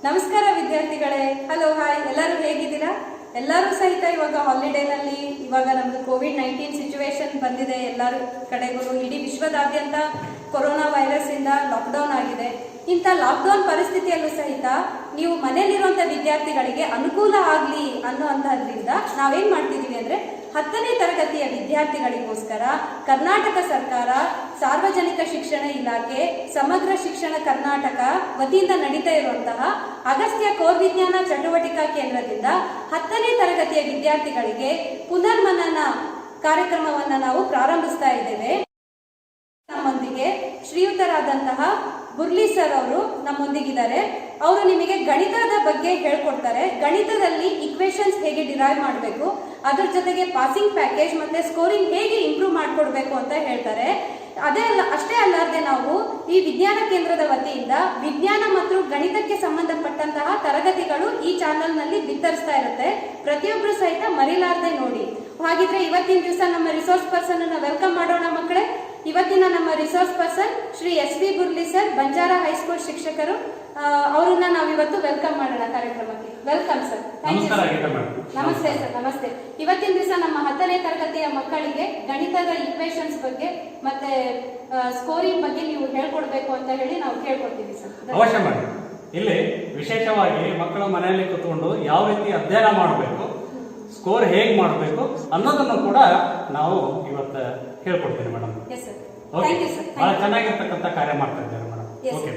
ನಮಸ್ಕಾರ ವಿದ್ಯಾರ್ಥಿಗಳೇ. Hello, hi. ಎಲ್ಲರೂ ಹೇಗಿದ್ದೀರಾ? ಎಲ್ಲರೂ ಸಹಿತ ಇವಾಗ ಹಾಲಿಡೇನಲ್ಲಿ, ಇವಾಗ ನಮ್ದು ಕೋವಿಡ್-19 ಸಿಚುವೇಶನ್ ಬಂದಿದೆ. ಎಲ್ಲರೂ ಕಡೆಗೂ ಇಡೀ ವಿಶ್ವದಾದ್ಯಂತ ಕೊರೋನಾ ವೈರಸ್ ಇಂದ ಲಾಕ್ಡೌನ್ ಆಗಿದೆ. ಇಂಥ ಲಾಕ್ಡೌನ್ ಪರಿಸ್ಥಿತಿಯಲ್ಲೂ ಸಹಿತ ನೀವು ಮನೆಯಲ್ಲಿರುವಂಥ ವಿದ್ಯಾರ್ಥಿಗಳಿಗೆ ಅನುಕೂಲ ಆಗಲಿ ಅನ್ನುವಂಥದ್ರಿಂದ ನಾವೇನ್ ಮಾಡ್ತಿದೀವಿ ಅಂದ್ರೆ 10ನೇ ತರಗತಿಯ ವಿದ್ಯಾರ್ಥಿಗಳಿಗೋಸ್ಕರ ಕರ್ನಾಟಕ ಸರ್ಕಾರ, ಸಾರ್ವಜನಿಕ ಶಿಕ್ಷಣ ಇಲಾಖೆ, ಸಮಗ್ರ ಶಿಕ್ಷಣ ಕರ್ನಾಟಕ ವತಿಯಿಂದ ನಡೀತಾ ಇರುವಂತಹ ಅಗಸ್ತ್ಯ ಕೋರ್ ವಿಜ್ಞಾನ ಚಟುವಟಿಕಾ ಕೇಂದ್ರದಿಂದ 10ನೇ ತರಗತಿಯ ವಿದ್ಯಾರ್ಥಿಗಳಿಗೆ ಪುನರ್ಮನನ ಕಾರ್ಯಕ್ರಮವನ್ನ ನಾವು ಪ್ರಾರಂಭಿಸ್ತಾ ಇದ್ದೇವೆ. ನಮ್ಮೊಂದಿಗೆ ಶ್ರೀಯುತರಾದಂತಹ ಬುರ್ಲಿ ಸರ್ ಅವರು ನಮ್ಮೊಂದಿಗಿದ್ದಾರೆ. ಅವರು ನಿಮಗೆ ಗಣಿತದ ಬಗ್ಗೆ ಹೇಳ್ಕೊಡ್ತಾರೆ. ಗಣಿತದಲ್ಲಿ ಇಕ್ವೇಶನ್ಸ್ ಹೇಗೆ ಡಿರೈವ್ ಮಾಡಬೇಕು, ಅದ್ರ ಜೊತೆಗೆ ಪಾಸಿಂಗ್ ಪ್ಯಾಕೇಜ್ ಮತ್ತೆ ಸ್ಕೋರಿಂಗ್ ಹೇಗೆ ಇಂಪ್ರೂವ್ ಮಾಡ್ಕೊಡ್ಬೇಕು ಅಂತ ಹೇಳ್ತಾರೆ. ಅಷ್ಟೇ ಅಲ್ಲದೆ ನಾವು ಈ ವಿಜ್ಞಾನ ಕೇಂದ್ರದ ವತಿಯಿಂದ ವಿಜ್ಞಾನ ಮತ್ತು ಗಣಿತಕ್ಕೆ ಸಂಬಂಧಪಟ್ಟಂತಹ ತರಗತಿಗಳು ಈ ಚಾನೆಲ್ ನಲ್ಲಿ ಬಿತ್ತರಿಸ್ತಾ ಇರುತ್ತೆ. ಪ್ರತಿಯೊಬ್ಬರು ಸಹಿತ ಮರಿಲಾರದೆ ನೋಡಿ. ಹಾಗಿದ್ರೆ ಇವತ್ತಿನ ದಿವಸ ನಮ್ಮ ರಿಸೋರ್ಸ್ ಪರ್ಸನ್ ಅನ್ನ ವೆಲ್ಕಮ್ ಮಾಡೋಣ ಮಕ್ಕಳೇ. ಇವತ್ತಿನ ನಮ್ಮ resource person Shri SV Burli sir, Banjara high school ಶಿಕ್ಷಕರು. ಅವರನ್ನ ನಾವು ಇವತ್ತು ವೆಲ್ಕಮ್ ಮಾಡೋಣ ಕಾರ್ಯಕ್ರಮಕ್ಕೆ. Welcome sir. ನಮಸ್ತೆ ಸರ್. ನಮಸ್ತೆ. ಇವತ್ತಿನ ದಿವಸ ನಮ್ಮ 10ನೇ ತರಗತಿಯ ಮಕ್ಕಳಿಗೆ ಗಣಿತದ ಇಕ್ವೇಶನ್ಸ್ ಬಗ್ಗೆ ಮತ್ತೆ ಸ್ಕೋರಿಂಗ್ ಬಗ್ಗೆ ನೀವು ಹೇಳ್ಕೊಡ್ಬೇಕು ಅಂತ ಹೇಳಿ ನಾವು ಕೇಳ್ಕೊಡ್ತೀವಿ ಸರ್. ಅವಶ್ಯ ಮಾಡಿ. ಇಲ್ಲಿ ವಿಶೇಷವಾಗಿ ಮಕ್ಕಳು ಮನೆಯಲ್ಲಿ ಕೂತ್ಕೊಂಡು ಯಾವ ರೀತಿ ಅಧ್ಯಯನ ಮಾಡಬೇಕು, ಸ್ಕೋರ್ ಹೇಗೆ ಮಾಡಬೇಕು ಅನ್ನೋದನ್ನು ಕೂಡ ನಾವು ಇವತ್ತು ಹೇಳ್ಕೊಡ್ತೀನಿ ಮೇಡಮ್. ಬಹಳ ಚೆನ್ನಾಗಿರ್ತಕ್ಕಂಥ ಕಾರ್ಯ ಮಾಡ್ತಾ ಇದ್ದಾರೆ ಮೇಡಮ್. ಓಕೆ,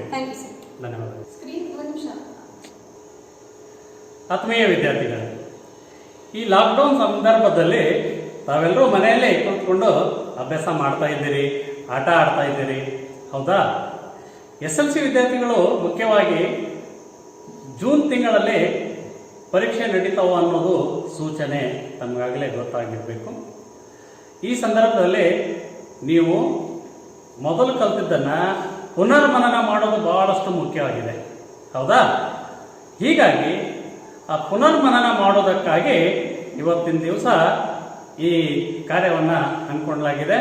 ಧನ್ಯವಾದ. ಆತ್ಮೀಯ ವಿದ್ಯಾರ್ಥಿಗಳೇ, ಈ ಲಾಕ್ಡೌನ್ ಸಂದರ್ಭದಲ್ಲಿ ತಾವೆಲ್ಲರೂ ಮನೆಯಲ್ಲೇ ಕೂತ್ಕೊಂಡು ಅಭ್ಯಾಸ ಮಾಡ್ತಾ ಇದ್ದೀರಿ, ಆಟ ಆಡ್ತಾ ಇದ್ದೀರಿ, ಹೌದಾ? SLC ವಿದ್ಯಾರ್ಥಿಗಳು ಮುಖ್ಯವಾಗಿ ಜೂನ್ ತಿಂಗಳಲ್ಲಿ ಪರೀಕ್ಷೆ ನಡೀತಾವ ಅನ್ನೋದು ಸೂಚನೆ ತಮಗಾಗಲೇ ಗೊತ್ತಾಗಿರಬೇಕು. ಈ ಸಂದರ್ಭದಲ್ಲಿ ನೀವು ಮೊದಲು ಕಲ್ತಿದ್ದನ್ನು ಪುನರ್ಮನನ ಮಾಡೋದು ಬಹಳಷ್ಟು ಮುಖ್ಯವಾಗಿದೆ, ಹೌದಾ? ಹೀಗಾಗಿ ಆ ಪುನರ್ಮನನ ಮಾಡೋದಕ್ಕಾಗಿ ಇವತ್ತಿನ ದಿವಸ ಈ ಕಾರ್ಯವನ್ನು ಹಮ್ಮಿಕೊಳ್ಳಲಾಗಿದೆ.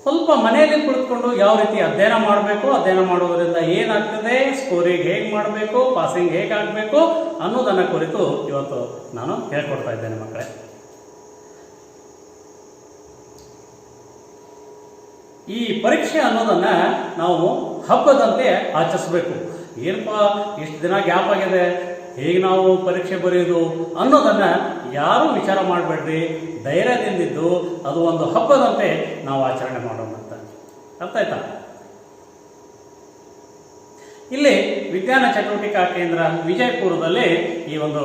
ಸ್ವಲ್ಪ ಮನೆಯಲ್ಲಿ ಕುಳಿತುಕೊಂಡು ಯಾವ ರೀತಿ ಅಧ್ಯಯನ ಮಾಡಬೇಕು, ಅಧ್ಯಯನ ಮಾಡೋದ್ರಿಂದ ಏನಾಗ್ತದೆ, ಸ್ಕೋರಿಂಗ್ ಹೇಗೆ ಮಾಡಬೇಕು, ಪಾಸಿಂಗ್ ಹೇಗೆ ಆಗಬೇಕು ಅನ್ನೋದನ್ನು ಕುರಿತು ಇವತ್ತು ನಾನು ಹೇಳ್ಕೊಡ್ತಾ ಇದ್ದೇನೆ ಮಕ್ಕಳೇ. ಈ ಪರೀಕ್ಷೆ ಅನ್ನೋದನ್ನ ನಾವು ಹಬ್ಬದಂತೆ ಆಚರಿಸಬೇಕು. ಏನಪ್ಪ ಇಷ್ಟು ದಿನ ಗ್ಯಾಪ್ ಆಗಿದೆ, ಹೇಗೆ ನಾವು ಪರೀಕ್ಷೆ ಬರೆಯೋದು ಅನ್ನೋದನ್ನ ಯಾರೂ ವಿಚಾರ ಮಾಡಬೇಡ್ರಿ. ಧೈರ್ಯದಿಂದಿದ್ದು ಅದು ಒಂದು ಹಬ್ಬದಂತೆ ನಾವು ಆಚರಣೆ ಮಾಡೋಣ ಅಂತ. ಅರ್ಥ ಆಯ್ತಾ? ಇಲ್ಲಿ ವಿಜ್ಞಾನ ಚಟುವಟಿಕಾ ಕೇಂದ್ರ ವಿಜಯಪುರದಲ್ಲಿ ಈ ಒಂದು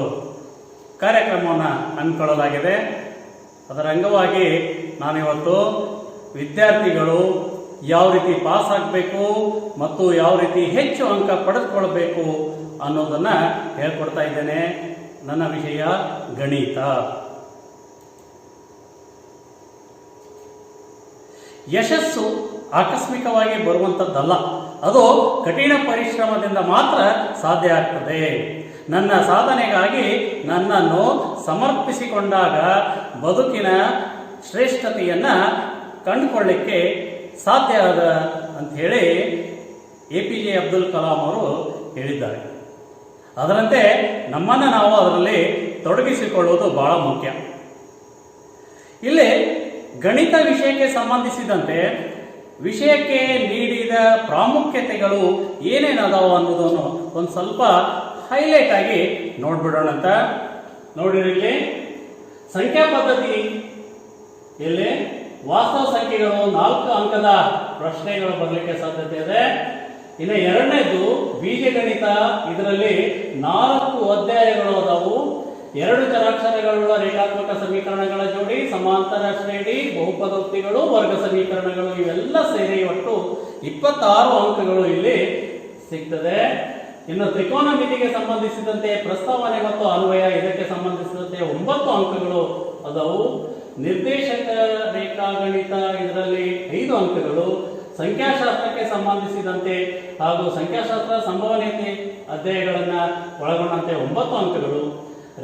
ಕಾರ್ಯಕ್ರಮವನ್ನು ಹಮ್ಮಿಕೊಳ್ಳಲಾಗಿದೆ. ಅದರ ಅಂಗವಾಗಿ ನಾನಿವತ್ತು ವಿದ್ಯಾರ್ಥಿಗಳು ಯಾವ ರೀತಿ ಪಾಸ್ ಆಗಬೇಕು ಮತ್ತು ಯಾವ ರೀತಿ ಹೆಚ್ಚು ಅಂಕ ಪಡೆದುಕೊಳ್ಬೇಕು ಅನ್ನೋದನ್ನ ಹೇಳ್ಕೊಡ್ತಾ ಇದ್ದೇನೆ. ನನ್ನ ವಿಷಯ ಗಣಿತ. ಯಶಸ್ಸು ಆಕಸ್ಮಿಕವಾಗಿ ಬರುವಂಥದ್ದಲ್ಲ, ಅದು ಕಠಿಣ ಪರಿಶ್ರಮದಿಂದ ಮಾತ್ರ ಸಾಧ್ಯ ಆಗ್ತದೆ. ನನ್ನ ಸಾಧನೆಗಾಗಿ ನನ್ನನ್ನು ಸಮರ್ಪಿಸಿಕೊಂಡಾಗ ಬದುಕಿನ ಶ್ರೇಷ್ಠತೆಯನ್ನ ಕಂಡುಕೊಳ್ಳಿಕ್ಕೆ ಸಾಧ್ಯ ಆದ ಅಂತ ಹೇಳಿ APJ ಅಬ್ದುಲ್ ಕಲಾಂ ಅವರು ಹೇಳಿದ್ದಾರೆ. ಅದರಂತೆ ನಮ್ಮನ್ನು ನಾವು ಅದರಲ್ಲಿ ತೊಡಗಿಸಿಕೊಳ್ಳುವುದು ಬಹಳ ಮುಖ್ಯ. ಇಲ್ಲಿ ಗಣಿತ ವಿಷಯಕ್ಕೆ ಸಂಬಂಧಿಸಿದಂತೆ ವಿಷಯಕ್ಕೆ ನೀಡಿದ ಪ್ರಾಮುಖ್ಯತೆಗಳು ಏನೇನದಾವ ಅನ್ನೋದನ್ನು ಒಂದು ಸ್ವಲ್ಪ ಹೈಲೈಟ್ ಆಗಿ ನೋಡ್ಬಿಡೋಣ ಅಂತ. ನೋಡಿರಿ, ಇಲ್ಲಿ ಸಂಖ್ಯಾ ಪದ್ಧತಿ, ಇಲ್ಲಿ ವಾಸ್ತವ ಸಂಖ್ಯೆಗಳು 4 ಅಂಕದ ಪ್ರಶ್ನೆಗಳು ಬರಲಿಕ್ಕೆ ಸಾಧ್ಯತೆ ಇದೆ. ಇನ್ನು ಎರಡನೇದು ಬೀಜಗಣಿತ. ಇದರಲ್ಲಿ 4 ಅಧ್ಯಾಯಗಳು ಅದಾವು. 2 ಚರಾಕ್ಷರಗಳುಳ್ಳ ರೇಖಾತ್ಮಕ ಸಮೀಕರಣಗಳ ಜೋಡಿ, ಸಮಾಂತರ ಶ್ರೇಣಿ, ಬಹುಪದೋಕ್ತಿಗಳು, ವರ್ಗ ಸಮೀಕರಣಗಳು, ಇವೆಲ್ಲ ಸೇರಿ ಒಟ್ಟು 26 ಅಂಕಗಳು ಇಲ್ಲಿ ಸಿಗ್ತದೆ. ಇನ್ನು ತ್ರಿಕೋನಮಿತಿಗೆ ಸಂಬಂಧಿಸಿದಂತೆ ಪ್ರಸ್ತಾವನೆ ಮತ್ತು ಅನ್ವಯ, ಇದಕ್ಕೆ ಸಂಬಂಧಿಸಿದಂತೆ 9 ಅಂಕಗಳು ಅದಾವು. ನಿರ್ದೇಶಕ ರೇಖಾಗಣಿತ, ಇದರಲ್ಲಿ 5 ಅಂಕಗಳು. ಸಂಖ್ಯಾಶಾಸ್ತ್ರಕ್ಕೆ ಸಂಬಂಧಿಸಿದಂತೆ ಹಾಗೂ ಸಂಖ್ಯಾಶಾಸ್ತ್ರ ಸಂಭವನೀಯತೆ ಅಧ್ಯಾಯಗಳನ್ನು ಒಳಗೊಂಡಂತೆ 9 ಅಂಕಗಳು.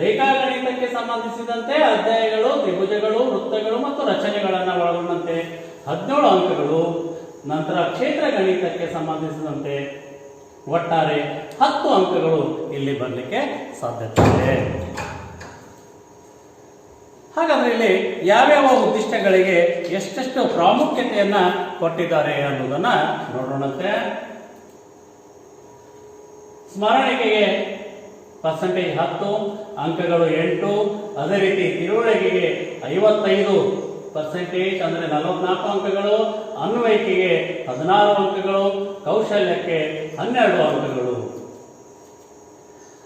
ರೇಖಾಗಣಿತಕ್ಕೆ ಸಂಬಂಧಿಸಿದಂತೆ ಅಧ್ಯಾಯಗಳು, ತ್ರಿಭುಜಗಳು, ವೃತ್ತಗಳು ಮತ್ತು ರಚನೆಗಳನ್ನು ಒಳಗೊಂಡಂತೆ 17 ಅಂಕಗಳು. ನಂತರ ಕ್ಷೇತ್ರ ಗಣಿತಕ್ಕೆ ಸಂಬಂಧಿಸಿದಂತೆ ಒಟ್ಟಾರೆ 10 ಅಂಕಗಳು ಇಲ್ಲಿ ಬರಲಿಕ್ಕೆ ಸಾಧ್ಯತೆ ಇದೆ. ಹಾಗಾದ್ರೆ ಇಲ್ಲಿ ಯಾವ್ಯಾವ ಉದ್ದಿಷ್ಟಗಳಿಗೆ ಎಷ್ಟೆಷ್ಟು ಪ್ರಾಮುಖ್ಯತೆಯನ್ನ ಕೊಟ್ಟಿದ್ದಾರೆ ಅನ್ನೋದನ್ನ ನೋಡೋಣಂತೆ. ಸ್ಮರಣಿಕೆಗೆ ಪರ್ಸೆಂಟೇಜ್ 10, ಅಂಕಗಳು 8. ಅದೇ ರೀತಿ ತಿಳುವಳಿಕೆಗೆ 55% ಅಂದರೆ 44 ಅಂಕಗಳು, ಅನ್ವಯಿಕೆಗೆ 16 ಅಂಕಗಳು, ಕೌಶಲ್ಯಕ್ಕೆ 12 ಅಂಕಗಳು.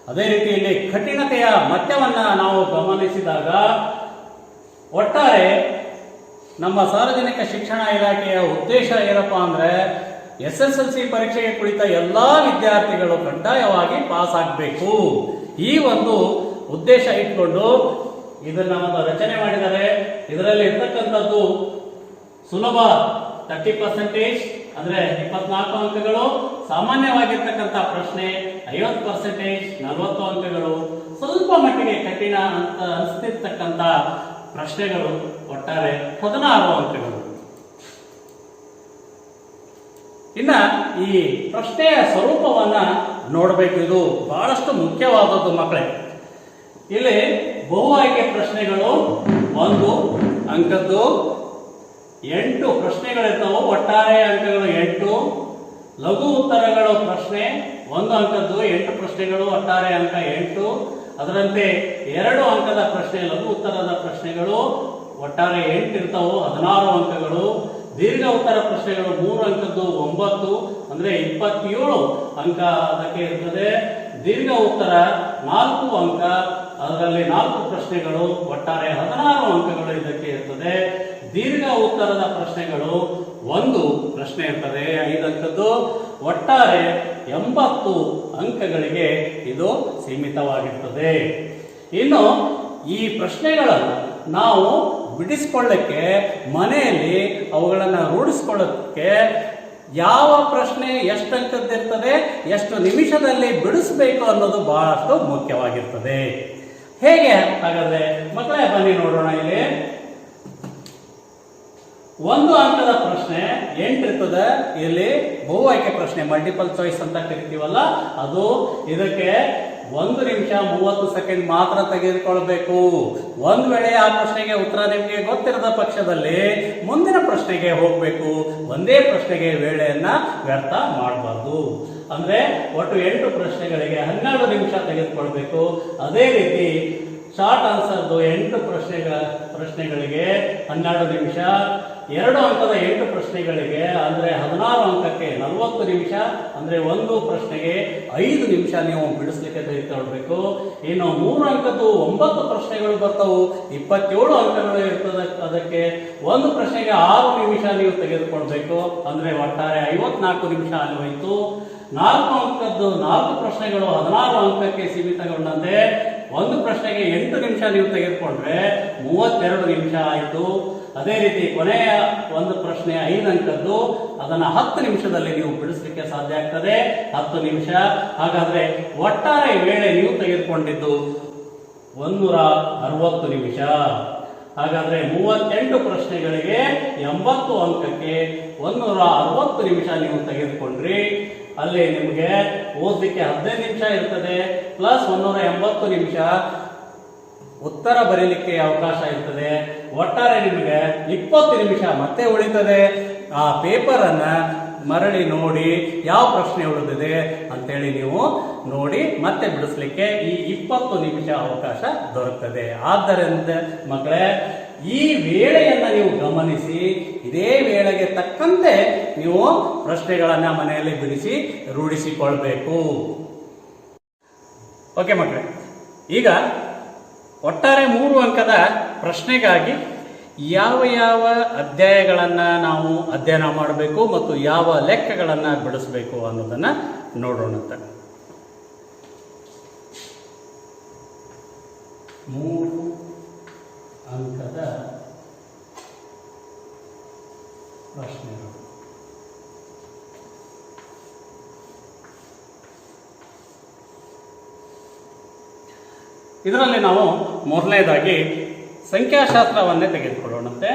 ಅದೇ ರೀತಿಯಲ್ಲಿ ಕಠಿಣತೆಯ ಮಟ್ಟವನ್ನ ನಾವು ಗಮನಿಸಿದಾಗ ಒಟ್ಟಾರೆ ನಮ್ಮ ಸಾರ್ವಜನಿಕ ಶಿಕ್ಷಣ ಇಲಾಖೆಯ ಉದ್ದೇಶ ಏನಪ್ಪಾ ಅಂದ್ರೆ SSLC ಪರೀಕ್ಷೆಗೆ ಕುಳಿತ ಎಲ್ಲಾ ವಿದ್ಯಾರ್ಥಿಗಳು ಕಡ್ಡಾಯವಾಗಿ ಪಾಸ್ ಆಗಬೇಕು. ಈ ಒಂದು ಉದ್ದೇಶ ಇಟ್ಕೊಂಡು ಇದನ್ನ ಒಂದು ರಚನೆ ಮಾಡಿದ್ದಾರೆ. ಇದರಲ್ಲಿ ಇರ್ತಕ್ಕಂಥದ್ದು ಸುಲಭ 30% ಅಂದ್ರೆ 24 ಅಂಕಗಳು, ಸಾಮಾನ್ಯವಾಗಿರ್ತಕ್ಕಂಥ ಪ್ರಶ್ನೆ 50% 40 ಅಂಕಗಳು, ಸ್ವಲ್ಪ ಮಟ್ಟಿಗೆ ಕಠಿಣ ಅಂತ ಅನಿಸ್ತಿರ್ತಕ್ಕಂಥ ಪ್ರಶ್ನೆಗಳು ಒಟ್ಟಾರೆ 16 ಅಂಕಗಳು. ಇನ್ನ ಈ ಪ್ರಶ್ನೆಯ ಸ್ವರೂಪವನ್ನ ನೋಡಬೇಕು. ಇದು ಬಹಳಷ್ಟು ಮುಖ್ಯವಾದದ್ದು ಮಕ್ಕಳೇ. ಇಲ್ಲಿ ಬಹು ಆಯ್ಕೆ ಪ್ರಶ್ನೆಗಳು 1 ಅಂಕದ್ದು 8 ಪ್ರಶ್ನೆಗಳಿರ್ತಾವೆ, ಒಟ್ಟಾರೆ ಅಂಕಗಳು 8. ಲಘು ಉತ್ತರಗಳು ಪ್ರಶ್ನೆ 1 ಅಂಕದ್ದು 8 ಪ್ರಶ್ನೆಗಳು, ಒಟ್ಟಾರೆ ಅಂಕ 8. ಅದರಂತೆ 2 ಅಂಕದ ಪ್ರಶ್ನೆ ಲಘು ಉತ್ತರದ ಪ್ರಶ್ನೆಗಳು, ಒಟ್ಟಾರೆ 8 ಇರ್ತಾವೆ, 16 ಅಂಕಗಳು. ದೀರ್ಘ ಉತ್ತರ ಪ್ರಶ್ನೆಗಳು 3 ಅಂಕದ್ದು 9 ಅಂದ್ರೆ 27 ಅಂಕ ಅದಕ್ಕೆ ಇರ್ತದೆ. ದೀರ್ಘ ಉತ್ತರ 4 ಅಂಕ, ಅದರಲ್ಲಿ 4 ಪ್ರಶ್ನೆಗಳು, ಒಟ್ಟಾರೆ 16 ಅಂಕಗಳು ಇದಕ್ಕೆ ಇರ್ತದೆ. ದೀರ್ಘ ಉತ್ತರದ ಪ್ರಶ್ನೆಗಳು 1 ಪ್ರಶ್ನೆ ಇರ್ತದೆ, 5 ಅಂಕದ್ದು, ಒಟ್ಟಾರೆ 80 ಅಂಕಗಳಿಗೆ ಇದು ಸೀಮಿತವಾಗಿರ್ತದೆ. ಇನ್ನು ಈ ಪ್ರಶ್ನೆಗಳನ್ನು ನಾವು ಬಿಡಿಸಿಕೊಳ್ಳಕ್ಕೆ ಮನೆಯಲ್ಲಿ ಅವುಗಳನ್ನು ರೂಢಿಸಿಕೊಳ್ಳಕ್ಕೆ ಯಾವ ಪ್ರಶ್ನೆ ಎಷ್ಟು ಅಂಕದ್ದಿರ್ತದೆ, ಎಷ್ಟು ನಿಮಿಷದಲ್ಲಿ ಬಿಡಿಸಬೇಕು ಅನ್ನೋದು ಬಹಳಷ್ಟು ಮುಖ್ಯವಾಗಿರ್ತದೆ. ಹೇಗೆ ಹಾಗಾದ್ರೆ ಮಕ್ಕಳೇ ಬನ್ನಿ ನೋಡೋಣ. ಇಲ್ಲಿ 1 ಅಂಕದ ಪ್ರಶ್ನೆ 8 ಇರ್ತದೆ. ಇಲ್ಲಿ ಬಹು ಆಯ್ಕೆ ಪ್ರಶ್ನೆ ಮಲ್ಟಿಪಲ್ ಚಾಯ್ಸ್ ಅಂತ ಕರಿತೀವಲ್ಲ ಅದು. ಇದಕ್ಕೆ 1 ನಿಮಿಷ 30 ಸೆಕೆಂಡ್ ಮಾತ್ರ ತೆಗೆದುಕೊಳ್ಬೇಕು. ಒಂದು ವೇಳೆ ಆ ಪ್ರಶ್ನೆಗೆ ಉತ್ತರ ನಿಮಗೆ ಗೊತ್ತಿರದ ಪಕ್ಷದಲ್ಲಿ ಮುಂದಿನ ಪ್ರಶ್ನೆಗೆ ಹೋಗಬೇಕು. ಒಂದೇ ಪ್ರಶ್ನೆಗೆ ವೇಳೆಯನ್ನ ವ್ಯರ್ಥ ಮಾಡಬಾರ್ದು. ಅಂದ್ರೆ ಒಟ್ಟು 8 ಪ್ರಶ್ನೆಗಳಿಗೆ 12 ನಿಮಿಷ ತೆಗೆದುಕೊಳ್ಬೇಕು. ಅದೇ ರೀತಿ ಶಾರ್ಟ್ ಆನ್ಸರ್ದು 8 ಪ್ರಶ್ನೆಗಳಿಗೆ 12 ನಿಮಿಷ. 2 ಅಂಕದ 8 ಪ್ರಶ್ನೆಗಳಿಗೆ ಅಂದ್ರೆ 16 ಅಂಕಕ್ಕೆ 40 ನಿಮಿಷ. ಅಂದ್ರೆ ಒಂದು ಪ್ರಶ್ನೆಗೆ 5 ನಿಮಿಷ ನೀವು ಬಿಡಿಸ್ಲಿಕ್ಕೆ ತೆಗೆದುಕೊಳ್ಬೇಕು. ಇನ್ನು 3 ಅಂಕದ್ದು 9 ಪ್ರಶ್ನೆಗಳು ಬರ್ತಾವು, 27 ಅಂಕಗಳು ಇರ್ತದೆ. ಅದಕ್ಕೆ ಒಂದು ಪ್ರಶ್ನೆಗೆ 6 ನಿಮಿಷ ನೀವು ತೆಗೆದುಕೊಳ್ಬೇಕು. ಅಂದ್ರೆ ಒಟ್ಟಾರೆ 54 ನಿಮಿಷ ಅಲ್ಲಿ ಹೋಯ್ತು. 4 ಅಂಕದ್ದು 4 ಪ್ರಶ್ನೆಗಳು 16 ಅಂಕಕ್ಕೆ ಸೀಮಿತಗೊಂಡಂತೆ ಒಂದು ಪ್ರಶ್ನೆಗೆ 8 ನಿಮಿಷ ನೀವು ತೆಗೆದುಕೊಂಡ್ರೆ 32 ನಿಮಿಷ ಆಯಿತು. ಅದೇ ರೀತಿ ಕೊನೆಯ ಒಂದು ಪ್ರಶ್ನೆ 5 ಅಂಕದ್ದು, ಅದನ್ನ 10 ನಿಮಿಷದಲ್ಲಿ ನೀವು ಬಿಡಿಸಲಿಕ್ಕೆ ಸಾಧ್ಯ ಆಗ್ತದೆ, 10 ನಿಮಿಷ. ಹಾಗಾದ್ರೆ ಒಟ್ಟಾರೆ ವೇಳೆ ನೀವು ತೆಗೆದುಕೊಂಡಿದ್ದು 160 ನಿಮಿಷ. ಹಾಗಾದ್ರೆ 38 ಪ್ರಶ್ನೆಗಳಿಗೆ 80 ಅಂಕಕ್ಕೆ 160 ನಿಮಿಷ ನೀವು ತೆಗೆದುಕೊಂಡ್ರಿ. ಅಲ್ಲಿ ನಿಮಗೆ ಓದಲಿಕ್ಕೆ 15 ನಿಮಿಷ ಇರ್ತದೆ, ಪ್ಲಸ್ 180 ನಿಮಿಷ ಉತ್ತರ ಬರೀಲಿಕ್ಕೆ ಅವಕಾಶ ಇರ್ತದೆ. ಒಟ್ಟಾರೆ ನಿಮಗೆ 20 ನಿಮಿಷ ಮತ್ತೆ ಉಳಿತದೆ. ಆ ಪೇಪರ್ ಅನ್ನ ಮರಳಿ ನೋಡಿ ಯಾವ ಪ್ರಶ್ನೆ ಉಳಿದಿದೆ ಅಂತೇಳಿ ನೀವು ನೋಡಿ ಮತ್ತೆ ಬಿಡಿಸ್ಲಿಕ್ಕೆ ಈ 20 ನಿಮಿಷ ಅವಕಾಶ ದೊರಕುತ್ತದೆ. ಆದ್ದರಿಂದ ಮಕ್ಕಳೇ, ಈ ವೇಳೆಯನ್ನ ನೀವು ಗಮನಿಸಿ, ಇದೇ ವೇಳೆಗೆ ತಕ್ಕಂತೆ ನೀವು ಪ್ರಶ್ನೆಗಳನ್ನ ಮನೆಯಲ್ಲಿ ಬಿಡಿಸಿ ರೂಢಿಸಿಕೊಳ್ಬೇಕು. ಓಕೆ ಮಕ್ಕಳೇ, ಈಗ ಒಟ್ಟಾರೆ 3 ಅಂಕದ ಪ್ರಶ್ನೆಗಾಗಿ ಯಾವ ಯಾವ ಅಧ್ಯಾಯಗಳನ್ನು ನಾವು ಅಧ್ಯಯನ ಮಾಡಬೇಕು ಮತ್ತು ಯಾವ ಲೆಕ್ಕಗಳನ್ನು ಬಿಡಿಸಬೇಕು ಅನ್ನೋದನ್ನು ನೋಡೋಣಂತೆ. 3 ಅಂಕದ ಪ್ರಶ್ನೆಗಳು. ಇದರಲ್ಲಿ ನಾವು ಮೊದಲನೇದಾಗಿ ಸಂಖ್ಯಾಶಾಸ್ತ್ರವನ್ನೇ ತೆಗೆದುಕೊಳ್ಳೋಣಂತೆ.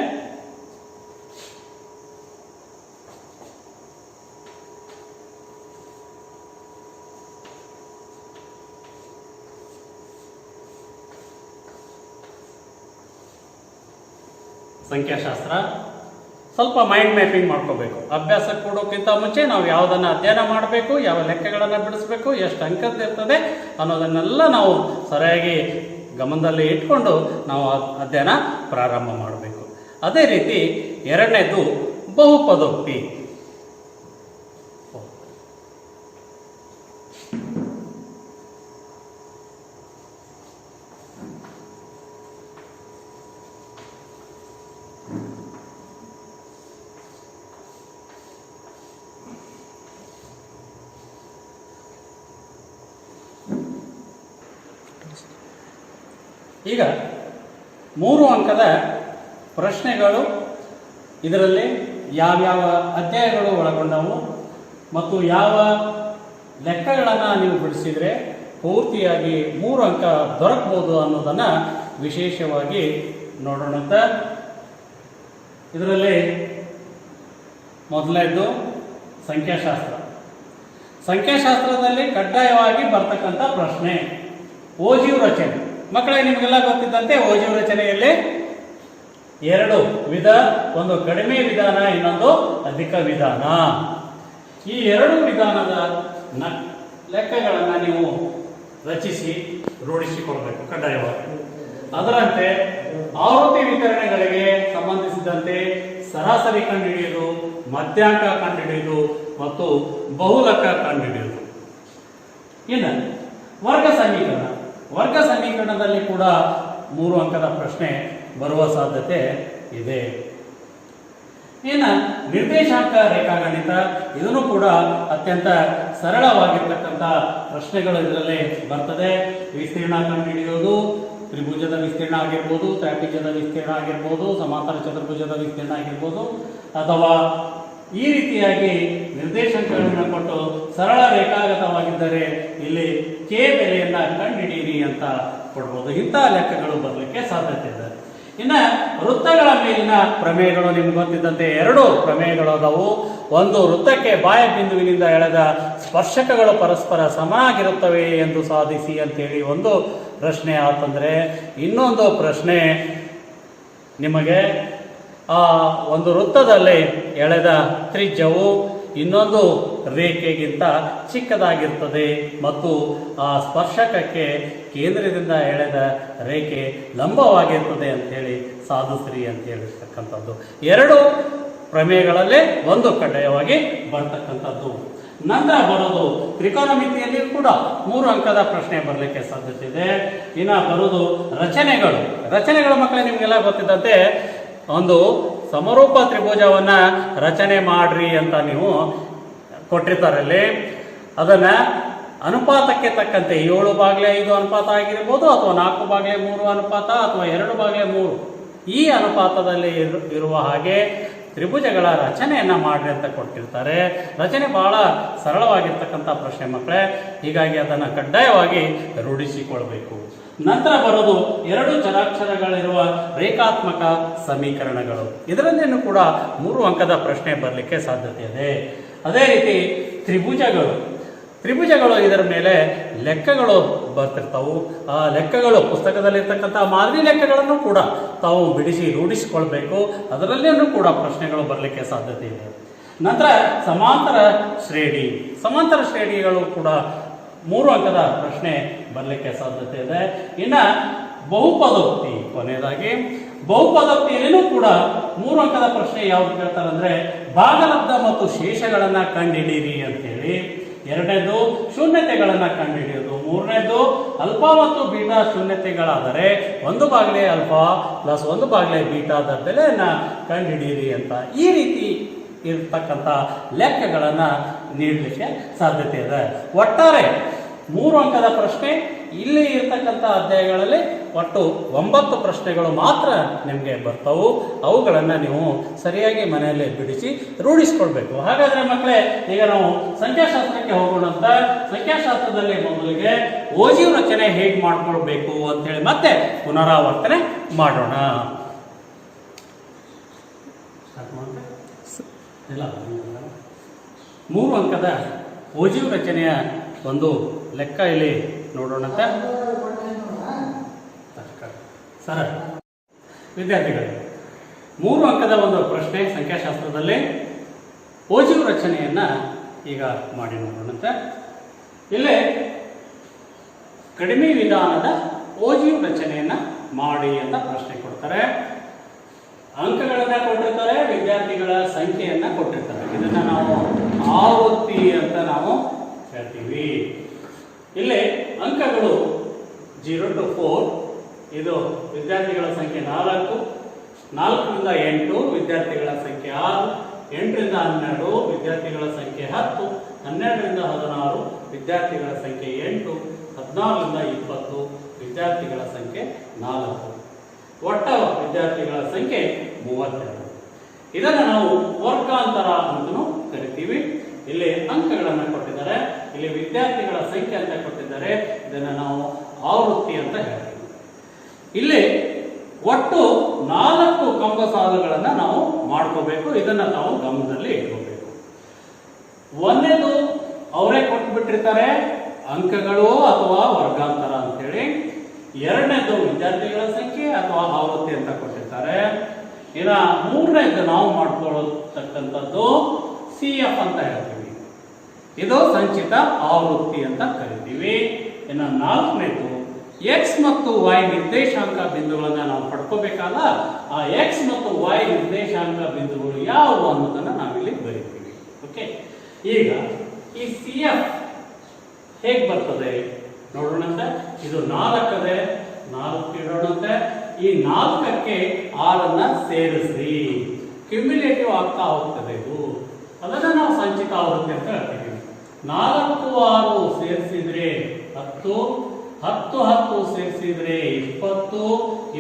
ಸಂಖ್ಯಾಶಾಸ್ತ್ರ. ಸ್ವಲ್ಪ ಮೈಂಡ್ ಮ್ಯಾಪಿಂಗ್ ಮಾಡ್ಕೋಬೇಕು. ಅಭ್ಯಾಸಕ್ಕೆ ಕೊಡೋಕ್ಕಿಂತ ಮುಂಚೆ ನಾವು ಯಾವುದನ್ನು ಅಧ್ಯಯನ ಮಾಡಬೇಕು, ಯಾವ ಲೆಕ್ಕಗಳನ್ನು ಬಿಡಿಸ್ಬೇಕು, ಎಷ್ಟು ಅಂಕದ್ದು ಇರ್ತದೆ ಅನ್ನೋದನ್ನೆಲ್ಲ ನಾವು ಸರಿಯಾಗಿ ಗಮನದಲ್ಲಿ ಇಟ್ಕೊಂಡು ನಾವು ಅಧ್ಯಯನ ಪ್ರಾರಂಭ ಮಾಡಬೇಕು. ಅದೇ ರೀತಿ ಎರಡನೇದು ಬಹುಪದೋಕ್ತಿ. ಈಗ 3 ಅಂಕದ ಪ್ರಶ್ನೆಗಳು, ಇದರಲ್ಲಿ ಯಾವ್ಯಾವ ಅಧ್ಯಾಯಗಳು ಒಳಗೊಂಡವು ಮತ್ತು ಯಾವ ಲೆಕ್ಕಗಳನ್ನು ನೀವು ಬಿಡಿಸಿದರೆ ಪೂರ್ತಿಯಾಗಿ 3 ಅಂಕ ದೊರಕಬಹುದು ಅನ್ನೋದನ್ನು ವಿಶೇಷವಾಗಿ ನೋಡೋಣಂತ. ಇದರಲ್ಲಿ ಮೊದಲನೇದು ಸಂಖ್ಯಾಶಾಸ್ತ್ರ. ಸಂಖ್ಯಾಶಾಸ್ತ್ರದಲ್ಲಿ ಕಡ್ಡಾಯವಾಗಿ ಬರ್ತಕ್ಕಂಥ ಪ್ರಶ್ನೆ ಓಜೀವ್ ರಚನೆ. ಮಕ್ಕಳೇ, ನಿಮಗೆಲ್ಲ ಗೊತ್ತಿದ್ದಂತೆ ಓಜೀವ್ ರಚನೆಯಲ್ಲಿ 2 ವಿಧ, ಒಂದು ಕಡಿಮೆ ವಿಧಾನ, ಇನ್ನೊಂದು ಅಧಿಕ ವಿಧಾನ. ಈ 2 ವಿಧಾನದ ಲೆಕ್ಕಗಳನ್ನು ನೀವು ರಚಿಸಿ ರೂಢಿಸಿಕೊಳ್ಬೇಕು ಕಡ್ಡಾಯವಾಗಿ. ಅದರಂತೆ ಆವೃತ್ತಿ ವಿತರಣೆಗಳಿಗೆ ಸಂಬಂಧಿಸಿದಂತೆ ಸರಾಸರಿ ಕಂಡುಹಿಡಿಯುವುದು, ಮಧ್ಯಾಂಕ ಕಂಡುಹಿಡಿಯುವುದು ಮತ್ತು ಬಹುಲಕ ಕಂಡುಹಿಡಿಯುವುದು. ಇನ್ನು ವರ್ಗ ಸಮೀಕರಣದಲ್ಲಿ ಕೂಡ 3 ಅಂಕದ ಪ್ರಶ್ನೆ ಬರುವ ಸಾಧ್ಯತೆ ಇದೆ. ಇನ್ನು ನಿರ್ದೇಶಾಂಕ ರೇಖಾಗಣಿತ, ಇದನ್ನು ಕೂಡ ಅತ್ಯಂತ ಸರಳವಾಗಿರ್ತಕ್ಕಂಥ ಪ್ರಶ್ನೆಗಳು ಇದರಲ್ಲಿ ಬರ್ತದೆ. ವಿಸ್ತೀರ್ಣ ಕಂಡುಹಿಡಿಯೋದು, ತ್ರಿಭುಜದ ವಿಸ್ತೀರ್ಣ ಆಗಿರ್ಬೋದು, ತ್ರಾಪಿಜ್ಯದ ವಿಸ್ತೀರ್ಣ ಆಗಿರ್ಬೋದು, ಸಮಾಂತರ ಚತುರ್ಭುಜದ ವಿಸ್ತೀರ್ಣ ಆಗಿರ್ಬೋದು, ಅಥವಾ ಈ ರೀತಿಯಾಗಿ ನಿರ್ದೇಶಾಂಕಗಳನ್ನು ಕೊಟ್ಟು ಸರಳ ರೇಖಾಗತವಾಗಿದ್ದರೆ ಇಲ್ಲಿ ಕೆ ಬೆಲೆಯನ್ನ ಕಂಡುಹಿಡಿಯಿರಿ ಅಂತ ಕೊಡ್ಬೋದು. ಇಂತಹ ಲೆಕ್ಕಗಳು ಬರಲಿಕ್ಕೆ ಸಾಧ್ಯತೆ ಇದೆ. ಇನ್ನು ವೃತ್ತಗಳ ಮೇಲಿನ ಪ್ರಮೇಯಗಳು, ನಿಮ್ಗೆ ಗೊತ್ತಿದ್ದಂತೆ 2 ಪ್ರಮೇಯಗಳು ಅದಾವು. ಒಂದು, ವೃತ್ತಕ್ಕೆ ಬಾಹ್ಯ ಬಿಂದುವಿನಿಂದ ಎಳೆದ ಸ್ಪರ್ಶಕಗಳು ಪರಸ್ಪರ ಸಮನಾಗಿರುತ್ತವೆ ಎಂದು ಸಾಧಿಸಿ ಅಂತೇಳಿ ಒಂದು ಪ್ರಶ್ನೆ ಆತಂದ್ರೆ, ಇನ್ನೊಂದು ಪ್ರಶ್ನೆ ನಿಮಗೆ ಆ ಒಂದು ವೃತ್ತದಲ್ಲಿ ಎಳೆದ ತ್ರಿಜ್ಯವು ಇನ್ನೊಂದು ರೇಖೆಗಿಂತ ಚಿಕ್ಕದಾಗಿರ್ತದೆ ಮತ್ತು ಆ ಸ್ಪರ್ಶಕಕ್ಕೆ ಕೇಂದ್ರದಿಂದ ಎಳೆದ ರೇಖೆ ಲಂಬವಾಗಿರ್ತದೆ ಅಂತೇಳಿ ಸಾಧಿಸ್ರಿ ಅಂತ ಹೇಳಿರ್ತಕ್ಕಂಥದ್ದು. 2 ಪ್ರಮೇಯಗಳಲ್ಲೇ ಒಂದು ಕಡ್ಡಾಯವಾಗಿ ಬರ್ತಕ್ಕಂಥದ್ದು. ನಂತರ ಬರೋದು ತ್ರಿಕೋನಮಿತಿಯಲ್ಲಿ ಕೂಡ 3 ಅಂಕದ ಪ್ರಶ್ನೆ ಬರಲಿಕ್ಕೆ ಸಾಧ್ಯತೆ ಇದೆ. ಇನ್ನು ಬರೋದು ರಚನೆಗಳು ಮಕ್ಕಳೇ, ನಿಮಗೆಲ್ಲ ಗೊತ್ತಿದ್ದಂತೆ ಒಂದು ಸಮರೂಪ ತ್ರಿಭುಜವನ್ನ ರಚನೆ ಮಾಡ್ರಿ ಅಂತ ನೀವು ಕೊಟ್ಟಿರ್ತಾರಲ್ಲಿ. ಅದನ್ನ ಅನುಪಾತಕ್ಕೆ ತಕ್ಕಂತೆ 7/5 ಅನುಪಾತ ಆಗಿರ್ಬೋದು, ಅಥವಾ 4/3 ಅನುಪಾತ, ಅಥವಾ 2/3 ಈ ಅನುಪಾತದಲ್ಲಿ ಇರುವ ಹಾಗೆ ತ್ರಿಭುಜಗಳ ರಚನೆಯನ್ನ ಮಾಡ್ರಿ ಅಂತ ಕೊಟ್ಟಿರ್ತಾರೆ. ರಚನೆ ಬಹಳ ಸರಳವಾಗಿರ್ತಕ್ಕಂಥ ಪ್ರಶ್ನೆ ಮಕ್ಕಳೇ, ಹೀಗಾಗಿ ಅದನ್ನು ಕಡ್ಡಾಯವಾಗಿ ರೂಢಿಸಿಕೊಳ್ಬೇಕು. ನಂತರ ಬರೋದು 2 ಚರಾಕ್ಷರಗಳಿರುವ ರೇಖಾತ್ಮಕ ಸಮೀಕರಣಗಳು. ಇದರಲ್ಲೇನು ಕೂಡ 3 ಅಂಕದ ಪ್ರಶ್ನೆ ಬರಲಿಕ್ಕೆ ಸಾಧ್ಯತೆ ಇದೆ. ಅದೇ ರೀತಿ ತ್ರಿಭುಜಗಳು ಇದರ ಮೇಲೆ ಲೆಕ್ಕಗಳು ಬರ್ತಿರ್ತಾವು. ಆ ಲೆಕ್ಕಗಳು ಪುಸ್ತಕದಲ್ಲಿರ್ತಕ್ಕಂಥ ಮಾದರಿ ಲೆಕ್ಕಗಳನ್ನು ಕೂಡ ತಾವು ಬಿಡಿಸಿ ರೂಢಿಸಿಕೊಳ್ಬೇಕು. ಅದರಲ್ಲೇನೂ ಕೂಡ ಪ್ರಶ್ನೆಗಳು ಬರಲಿಕ್ಕೆ ಸಾಧ್ಯತೆ ಇದೆ. ನಂತರ ಸಮಾಂತರ ಶ್ರೇಣಿಗಳು ಕೂಡ 3 ಅಂಕದ ಪ್ರಶ್ನೆ ಬರಲಿಕ್ಕೆ ಸಾಧ್ಯತೆ ಇದೆ. ಇನ್ನು ಬಹುಪದೋಕ್ತಿ, ಕೊನೆಯದಾಗಿ ಬಹುಪದೋಕ್ತಿಯಲ್ಲಿನೂ ಕೂಡ 3 ಅಂಕದ ಪ್ರಶ್ನೆ ಯಾವ್ದು ಕೇಳ್ತಾರೆ ಅಂದ್ರೆ ಭಾಗಲಬ್ಧ ಮತ್ತು ಶೇಷಗಳನ್ನ ಕಂಡುಹಿಡಿಯಿರಿ ಅಂತೇಳಿ. 2ನೇದು ಶೂನ್ಯತೆಗಳನ್ನ ಕಂಡುಹಿಡಿಯೋದು. 3ನೇದು ಅಲ್ಫಾ ಮತ್ತು ಬೀಟಾ ಶೂನ್ಯತೆಗಳಾದರೆ 1/α + 1/β ಬೆಲೆಯನ್ನ ಕಂಡುಹಿಡಿಯಿರಿ ಅಂತ ಈ ರೀತಿ ಇರ್ತಕ್ಕಂಥ ಲೆಕ್ಕಗಳನ್ನು ನೀಡಲಿಕ್ಕೆ ಸಾಧ್ಯತೆ ಇದೆ. ಒಟ್ಟಾರೆ 3 ಅಂಕದ ಪ್ರಶ್ನೆ ಇಲ್ಲಿ ಇರ್ತಕ್ಕಂಥ ಅಧ್ಯಾಯಗಳಲ್ಲಿ ಒಟ್ಟು 9 ಪ್ರಶ್ನೆಗಳು ಮಾತ್ರ ನಿಮಗೆ ಬರ್ತವು. ಅವುಗಳನ್ನು ನೀವು ಸರಿಯಾಗಿ ಮನೆಯಲ್ಲೇ ಬಿಡಿಸಿ ರೂಢಿಸ್ಕೊಳ್ಬೇಕು. ಹಾಗಾದ್ರೆ ಮಕ್ಕಳೇ, ಈಗ ನಾವು ಸಂಖ್ಯಾಶಾಸ್ತ್ರಕ್ಕೆ ಹೋಗೋಣಂತ. ಸಂಖ್ಯಾಶಾಸ್ತ್ರದಲ್ಲಿ ಮೊದಲಿಗೆ ಓಜೀವ್ ರಚನೆ ಹೇಗೆ ಮಾಡ್ಕೊಳ್ಬೇಕು ಅಂತೇಳಿ ಮತ್ತೆ ಪುನರಾವರ್ತನೆ ಮಾಡೋಣ. 3 ಅಂಕದ ಓಜೀವ್ ರಚನೆಯ ಒಂದು ಲೆಕ್ಕ ಇಲ್ಲಿ ನೋಡೋಣಂತ. ಸರ್, ವಿದ್ಯಾರ್ಥಿಗಳೇ, 3 ಅಂಕದ ಒಂದು ಪ್ರಶ್ನೆ ಸಂಖ್ಯಾಶಾಸ್ತ್ರದಲ್ಲಿ ಓಜು ರಚನೆಯನ್ನ ಈಗ ಮಾಡಿ ನೋಡೋಣಂತೆ. ಇಲ್ಲೇ ಕಡಿಮೆ ವಿಧಾನದ ಓಜು ರಚನೆಯನ್ನ ಮಾಡಿ ಅಂತ ಪ್ರಶ್ನೆ ಕೊಡ್ತಾರೆ. ಅಂಕಗಳನ್ನ ಕೊಟ್ಟಿರ್ತಾರೆ, ವಿದ್ಯಾರ್ಥಿಗಳ ಸಂಖ್ಯೆಯನ್ನ ಕೊಟ್ಟಿರ್ತಾರೆ. ಇದನ್ನ ನಾವು ಆವೃತ್ತಿ ಅಂತ ನಾವು ಹೇಳ್ತೀವಿ. ಇಲ್ಲಿ ಅಂಕಗಳು 0 to 4, ಇದು ವಿದ್ಯಾರ್ಥಿಗಳ ಸಂಖ್ಯೆ 4, 4ರಿಂದ 8 ವಿದ್ಯಾರ್ಥಿಗಳ ಸಂಖ್ಯೆ 6, 8ರಿಂದ 12 ವಿದ್ಯಾರ್ಥಿಗಳ ಸಂಖ್ಯೆ 10, 12ರಿಂದ 16 ವಿದ್ಯಾರ್ಥಿಗಳ ಸಂಖ್ಯೆ 8, 14ರಿಂದ 20 ವಿದ್ಯಾರ್ಥಿಗಳ ಸಂಖ್ಯೆ 4. ಒಟ್ಟ ವಿದ್ಯಾರ್ಥಿಗಳ ಸಂಖ್ಯೆ 32. ಇದನ್ನು ನಾವು ವರ್ಗಾಂತರ ಅಂತಲೂ ಕರಿತೀವಿ. ಇಲ್ಲಿ ಅಂಕಗಳನ್ನು ಕೊಟ್ಟಿದ್ದಾರೆ, ಇಲ್ಲಿ ವಿದ್ಯಾರ್ಥಿಗಳ ಸಂಖ್ಯೆ ಅಂತ ಕೊಟ್ಟಿದ್ದಾರೆ. ಇದನ್ನು ನಾವು ಆವೃತ್ತಿ ಅಂತ ಹೇಳ್ತೀವಿ. ಇಲ್ಲಿ ಒಟ್ಟು 4 ಕಂಬ ಸಾಲುಗಳನ್ನು ನಾವು ಮಾಡ್ಕೋಬೇಕು. ಇದನ್ನ ನಾವು ಗಮನದಲ್ಲಿ ಇಟ್ಕೋಬೇಕು. ಒಂದೇದು ಅವರೇ ಕೊಟ್ಬಿಟ್ಟಿರ್ತಾರೆ, ಅಂಕಗಳು ಅಥವಾ ವರ್ಗಾಂತರ ಅಂತೇಳಿ. ಎರಡನೇದು ವಿದ್ಯಾರ್ಥಿಗಳ ಸಂಖ್ಯೆ ಅಥವಾ ಆವೃತ್ತಿ ಅಂತ ಕೊಟ್ಟಿರ್ತಾರೆ. ಇನ್ನು ಮೂರನೇದು ನಾವು ಮಾಡ್ಕೊಳ್ಳತಕ್ಕಂಥದ್ದು CF ಅಂತ ಹೇಳ್ತೀವಿ. ಇದು ಸಂಚಿತ ಆವೃತ್ತಿ ಅಂತ ಕರಿತೀವಿ. ಇನ್ನು 4ನೇದು X ಮತ್ತು Y ನಿರ್ದೇಶಾಂಕ ಬಿಂದುಗಳನ್ನ ನಾವು ಪಡ್ಕೋಬೇಕಲ್ಲ, ಆ X ಮತ್ತು Y ನಿರ್ದೇಶಾಂಕ ಬಿಂದುಗಳು ಯಾವುವು ಅನ್ನೋದನ್ನ ನಾವಿಲ್ಲಿ ಬರೀತೀವಿ. ಓಕೆ, ಈಗ ಈ CF ಹೇಗೆ ಬರ್ತದೆ ನೋಡೋಣಂತೆ. ಇದು 4 ಇದೆ, 4 ಇಡೋಣಂತೆ. ಈ 4ಕ್ಕೆ 6 ಸೇರಿಸ್ರಿ, ಕ್ಯುಮ್ಯುಲೇಟಿವ್ ಆಗ್ತಾ ಹೋಗ್ತದೆ ಇದು. ಅದನ್ನ ನಾವು ಸಂಚಿತ ಆವೃತ್ತಿ ಅಂತ ಹೇಳ್ತೀವಿ. 4 6 ಸೇರಿಸಿದ್ರೆ 10, 10 10 ಸೇರಿಸಿದ್ರೆ 20,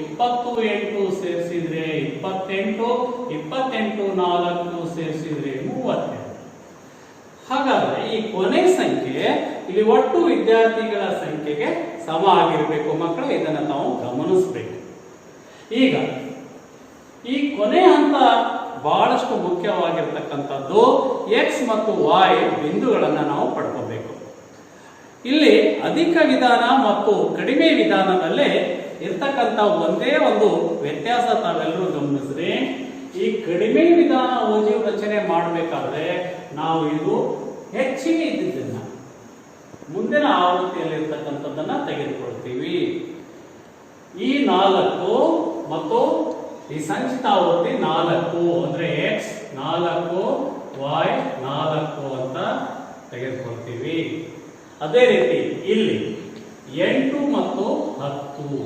20 8 ಸೇರಿಸಿದ್ರೆ 28, 28 4 ಸೇರಿಸಿದ್ರೆ 32. ಹಾಗಾದ್ರೆ ಈ ಕೊನೆ ಸಂಖ್ಯೆ ಇಲ್ಲಿ ಒಟ್ಟು ವಿದ್ಯಾರ್ಥಿಗಳ ಸಂಖ್ಯೆಗೆ ಸಮ ಆಗಿರಬೇಕು ಮಕ್ಕಳು. ಇದನ್ನ ನಾವು ಗಮನಿಸಬೇಕು. ಈಗ ಈ ಕೊನೆ ಹಂತ ಬಹಳಷ್ಟು ಮುಖ್ಯವಾಗಿರ್ತಕ್ಕಂಥದ್ದು X ಮತ್ತು Y ಬಿಂದುಗಳನ್ನ ನಾವು ಪಡ್ಕೋಬೇಕು. ಇಲ್ಲಿ ಅಧಿಕ ವಿಧಾನ ಮತ್ತು ಕಡಿಮೆ ವಿಧಾನದಲ್ಲೇ ಇರ್ತಕ್ಕಂಥ ಒಂದೇ ಒಂದು ವ್ಯತ್ಯಾಸ ತಾವೆಲ್ಲರೂ ಗಮನಿಸ್ರಿ. ಈ ಕಡಿಮೆ ವಿಧಾನ ಓಜು ರಚನೆ ಮಾಡಬೇಕಾದ್ರೆ ನಾವು ಇದು ಹೆಚ್ಚಿಗೆ ಇದ್ದಿದ್ದನ್ನ ಮುಂದಿನ ಆವೃತ್ತಿಯಲ್ಲಿ ಇರ್ತಕ್ಕಂಥದ್ದನ್ನ ತೆಗೆದುಕೊಳ್ತೀವಿ. ಈ 4 ಮತ್ತು ಈ ಸಂಚಿತ ಆವೃತ್ತಿ 4 ಅಂದ್ರೆ X 4 Y 4 ಅಂತ ತೆಗೆದುಕೊಳ್ತೀವಿ. ಅದೇ ರೀತಿ ಇಲ್ಲಿ 8 ಮತ್ತು 10,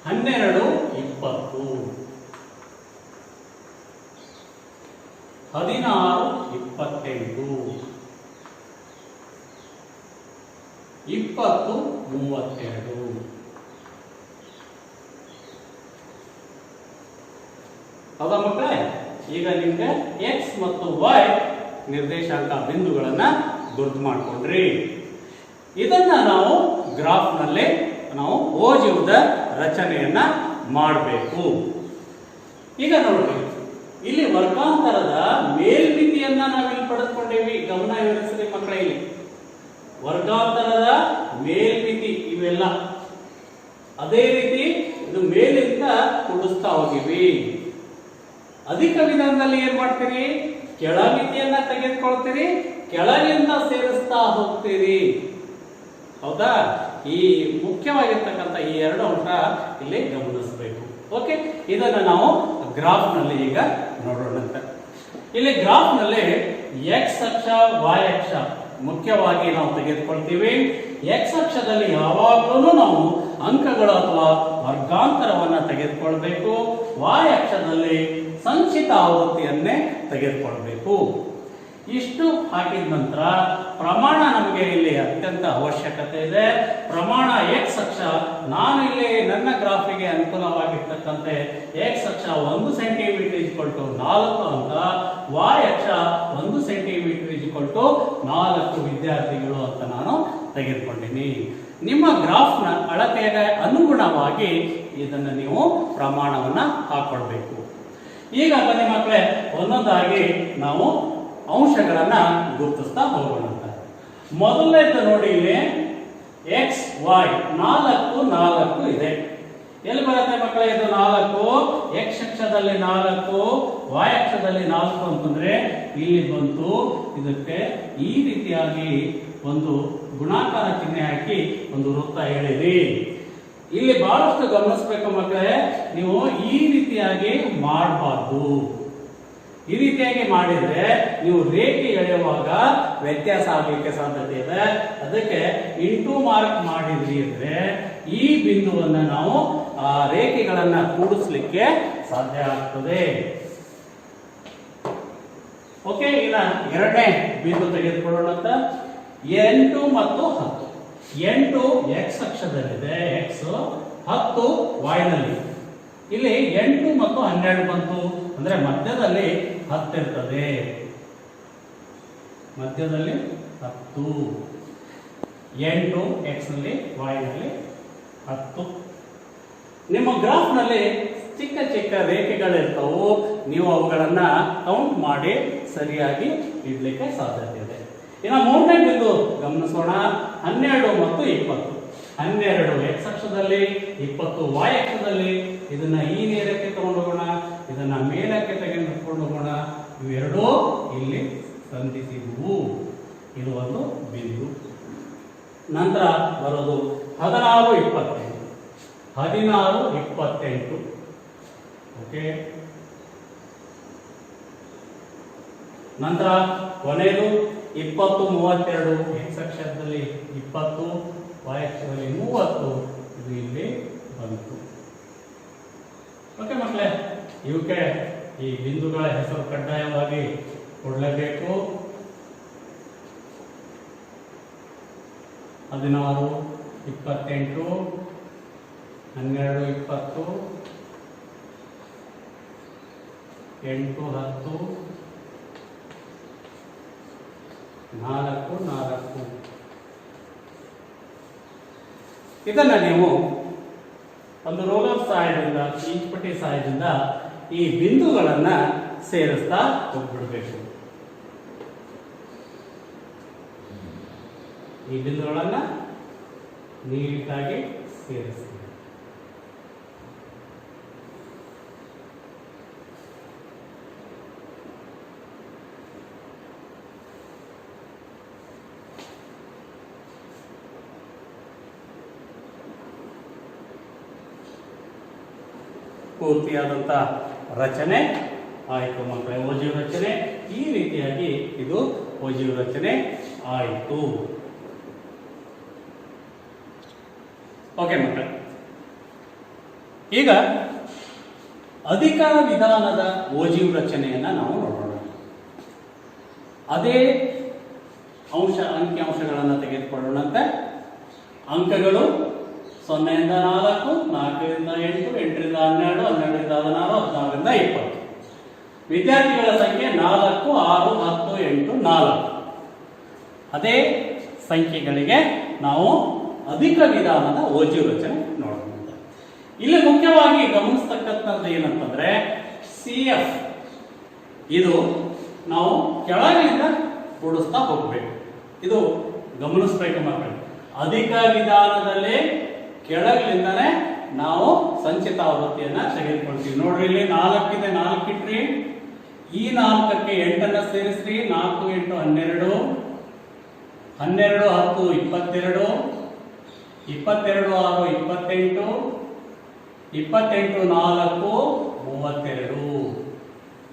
12 20, 16 28, 20 32. ಹೌದಾ ಮಕ್ಕಳೇ? ಈಗ ನಿಮ್ಗೆ X ಮತ್ತು Y ನಿರ್ದೇಶಾಂಕ ಬಿಂದುಗಳನ್ನ ಗುರುತು ಮಾಡಿಕೊಂಡ್ರಿ. ಇದನ್ನ ನಾವು ಗ್ರಾಫ್ ನಲ್ಲಿ ನಾವು ಓಜುವುದ ರಚನೆಯನ್ನ ಮಾಡಬೇಕು. ಈಗ ನೋಡ್ರಿ, ಇಲ್ಲಿ ವರ್ಗಾಂತರದ ಮೇಲ್ಮಿತಿಯನ್ನ ನಾವಿಲ್ಲಿ ಪಡೆದುಕೊಂಡೇವಿ. ಗಮನ ಇರಿಸಿರಿ ಮಕ್ಕಳೇ, ಇಲ್ಲಿ ವರ್ಗಾಂತರದ ಮೇಲ್ಮಿತಿ ಇವೆಲ್ಲ. ಅದೇ ರೀತಿ ಇದು ಮೇಲಿಂದ ಕೂಡಿಸ್ತಾ ಹೋಗಿವಿ. ಅಧಿಕ ವಿಧಾನದಲ್ಲಿ ಏನ್ ಮಾಡ್ತೀರಿ, ಕೆಳಮಿತಿಯನ್ನ ತೆಗೆದುಕೊಳ್ತೀರಿ, ಕೆಳಗಿಂದ ಸೇರಿಸ್ತಾ ಹೋಗ್ತೀರಿ. ಹೌದಾ? ಈ ಮುಖ್ಯವಾಗಿರ್ತಕ್ಕಂಥ ಈ 2 ಅಂಶ ಇಲ್ಲಿ ಗಮನಿಸಬೇಕು. ಓಕೆ, ಇದನ್ನ ನಾವು ಗ್ರಾಫ್ ನಲ್ಲಿ ಈಗ ನೋಡೋಣಂತೆ. ಇಲ್ಲಿ ಗ್ರಾಫ್ ನಲ್ಲಿ X ಅಕ್ಷ Y ಅಕ್ಷ ಮುಖ್ಯವಾಗಿ ನಾವು ತೆಗೆದುಕೊಳ್ತೀವಿ. X ಅಕ್ಷದಲ್ಲಿ ಯಾವಾಗಲೂ ನಾವು ಅಂಕಗಳು ಅಥವಾ ವರ್ಗಾಂತರವನ್ನ ತೆಗೆದುಕೊಳ್ಬೇಕು. Y ಅಕ್ಷದಲ್ಲಿ ಸಂಚಿತ ಆವೃತ್ತಿಯನ್ನೇ ತೆಗೆದುಕೊಳ್ಬೇಕು. ಇಷ್ಟು ಹಾಕಿದ ನಂತರ ಪ್ರಮಾಣ ನಮಗೆ ಇಲ್ಲಿ ಅತ್ಯಂತ ಅವಶ್ಯಕತೆ ಇದೆ. ಪ್ರಮಾಣ X ಅಕ್ಷ, ನಾನು ಇಲ್ಲಿ ನನ್ನ ಗ್ರಾಫಿಗೆ ಅನುಕೂಲವಾಗಿರ್ತಕ್ಕಂತೆ X ಅಕ್ಷ 1 ಸೆಂಟಿಮೀಟರ್ = 4 ಅಂಕ, Y ಅಕ್ಷ 1 ಸೆಂಟಿಮೀಟರ್ = 4 ವಿದ್ಯಾರ್ಥಿಗಳು ಅಂತ ನಾನು ತೆಗೆದುಕೊಂಡಿನಿ. ನಿಮ್ಮ ಗ್ರಾಫ್ನ ಅಳತೆಗೆ ಅನುಗುಣವಾಗಿ ಇದನ್ನು ನೀವು ಪ್ರಮಾಣವನ್ನ ಹಾಕೊಳ್ಬೇಕು. ಈಗ ಬನ್ನಿ ಮಕ್ಕಳೇ, ಒಂದೊಂದಾಗಿ ನಾವು ಅಂಶಗಳನ್ನ ಗುರುತಿಸ್ತಾ ಹೋಗೋಣ. ಮೊದಲನೇದು ನೋಡಿ, ಇಲ್ಲಿ X Y 4 4 ಇದೆ. ಎಲ್ಲಿ ಬರುತ್ತೆ ಮಕ್ಕಳೇ ಇದು 4? x ಅಕ್ಷದಲ್ಲಿ 4, y ಅಕ್ಷದಲ್ಲಿ 4 ಅಂತಂದ್ರೆ ಇಲ್ಲಿ ಬಂತು. ಇದಕ್ಕೆ ಈ ರೀತಿಯಾಗಿ ಒಂದು ಗುಣಾಕಾರ ಚಿಹ್ನೆ ಹಾಕಿ ಒಂದು ವೃತ್ತ ಹೇಳಿರಿ. ಇಲ್ಲಿ ಬಹಳಷ್ಟು ಗಮನಿಸಬೇಕು ಮಕ್ಕಳೇ, ನೀವು ಈ ರೀತಿಯಾಗಿ ಮಾಡಬಾರ್ದು. ಈ ರೀತಿಯಾಗಿ ಮಾಡಿದ್ರೆ ನೀವು ರೇಖೆ ಎಳೆಯುವಾಗ ವ್ಯತ್ಯಾಸ ಆಗಲಿಕ್ಕೆ ಸಾಧ್ಯತೆ ಇದೆ. ಅದಕ್ಕೆ ಇಂಟು ಮಾರ್ಕ್ ಮಾಡಿದ್ರಿ ಅಂದ್ರೆ ಈ ಬಿಂದುವನ್ನ ನಾವು ಆ ರೇಖೆಗಳನ್ನ ಕೂಡಿಸ್ಲಿಕ್ಕೆ ಸಾಧ್ಯ ಆಗ್ತದೆ. ಓಕೆ, ಇನ್ನ ಎರಡನೇ ಬಿಂದು ತೆಗೆದುಕೊಳ್ಳೋಣ. 8 ಮತ್ತು 10. 8 x ಅಕ್ಷದಲ್ಲಿದೆ, x 10 y ನಲ್ಲಿ. ಇಲ್ಲಿ 8 ಮತ್ತು 12 ಬಂತು ಅಂದ್ರೆ ಮಧ್ಯದಲ್ಲಿ 10 ಇರ್ತದೆ. ಮಧ್ಯದಲ್ಲಿ 10. 8 x ನಲ್ಲಿ, y ನಲ್ಲಿ 10. ನಿಮ್ಮ ಗ್ರಾಫ್ ನಲ್ಲಿ ಚಿಕ್ಕ ಚಿಕ್ಕ ರೇಖೆಗಳಿರ್ತಾವು. ನೀವು ಅವುಗಳನ್ನ ಕೌಂಟ್ ಮಾಡಿ ಸರಿಯಾಗಿ ಇಡ್ಲಿಕ್ಕೆ ಸಾಧ್ಯತೆ ಇದೆ. ಇನ್ನು ಮೂರನೇ ಬಿಂದು ಗಮನಿಸೋಣ. 12 ಮತ್ತು 20. 12 x ಅಕ್ಷದಲ್ಲಿ, 20 y ಅಕ್ಷದಲ್ಲಿ. ಇದನ್ನ ಈ ನೇರಕ್ಕೆ ತಗೊಂಡು ಹೋಗೋಣ, ಇದನ್ನ ಮೇಲಕ್ಕೆ ತೆಗೆದುಕೊಂಡು ಹೋಗೋಣ. ಇವೆರಡೂ ಇಲ್ಲಿ ಸಂಧಿಸಿದವು. ಇದು ಒಂದು ಬಿಂದು. ನಂತರ ಬರೋದು 16, 28. 16, 28. ಓಕೆ. ನಂತರ ಕೊನೆಯದು 20, 32. x ಅಕ್ಷದಲ್ಲಿ 20, y ಅಕ್ಷದಲ್ಲಿ 30. ಇದು ಇಲ್ಲಿ ಬಂತು. ಓಕೆ ಮಕ್ಕಳೇ, ಇವಕ್ಕೆ ಈ ಬಿಂದುಗಳ ಹೆಸರು ಕಡ್ಡಾಯವಾಗಿ ಕೊಡಲೇಬೇಕು. 16, 28, 12, 20, 8, 10, 4, 4. ಇದನ್ನ ನೀವು ಒಂದು ರೋಲರ್ ಸಹಾಯದಿಂದ, ಈಜ್ಪಟ್ಟಿ ಸಹಾಯದಿಂದ ಈ ಬಿಂದುಗಳನ್ನ ಸೇರಿಸ್ತಾ ಹೋಗ್ಬಿಡ್ಬೇಕು. ಈ ಬಿಂದುಗಳನ್ನ ನೀಟಾಗಿ ಸೇರಿಸಿ. ಪೂರ್ತಿಯಾದಂಥ ರಚನೆ ಆಯಿತು ಮಕ್ಕಳೇ, ಓಜೀವ ರಚನೆ. ಈ ರೀತಿಯಾಗಿ ಇದು ಓಜೀವ ರಚನೆ ಆಯಿತು. ಓಕೆ ಮಕ್ಕಳೇ, ಈಗ ಅಧಿಕ ವಿಧಾನದ ಓಜೀವ ರಚನೆಯನ್ನ ನಾವು ನೋಡೋಣ. ಅದೇ ಅಂಕಿಅಂಶಗಳನ್ನು ತೆಗೆದುಕೊಳ್ಳೋಣಂತೆ. ಅಂಕಗಳು 0 ರಿಂದ 4, 4 ರಿಂದ 8, 8 ರಿಂದ 12, 12 ರಿಂದ 16, 16 ರಿಂದ 20. ವಿದ್ಯಾರ್ಥಿಗಳ ಸಂಖ್ಯೆ 4, 6, 10, 8, 4. ಅದೇ ಸಂಖ್ಯೆಗಳಿಗೆ ನಾವು ಅಧಿಕ ವಿಧಾನದ ಓಜೀವ ರಚನೆ ನೋಡೋಣ. ಇಲ್ಲಿ ಮುಖ್ಯವಾಗಿ ಗಮನಿಸ್ತಕ್ಕಂಥದ್ದು ಏನಂತಂದ್ರೆ CF. ಇದು ನಾವು ಕೆಳಗಿನಿಂದ ಕೂಡಿಸ್ತಾ ಹೋಗ್ಬೇಕು. ಇದು ಗಮನಿಸ್ಬೇಕು ಮಕ್ಕಳು. ಅಧಿಕ ವಿಧಾನದಲ್ಲಿ ಕೆಳಗಿನಿಂದನೇ ನಾವು ಸಂಚಿತ ಆವೃತ್ತಿಯನ್ನ ತೆಗೆದುಕೊಳ್ತೀವಿ. ನೋಡ್ರಿ, ಇಲ್ಲಿ 4 ಇದೆ, 4 ಇಟ್ರಿ. ಈ 4ಕ್ಕೆ 8ಅನ್ನ ಸೇರಿಸ್ರಿ. 4, 8, 12, 12, 10, 22, 22, 6, 28, 28, 4, 32.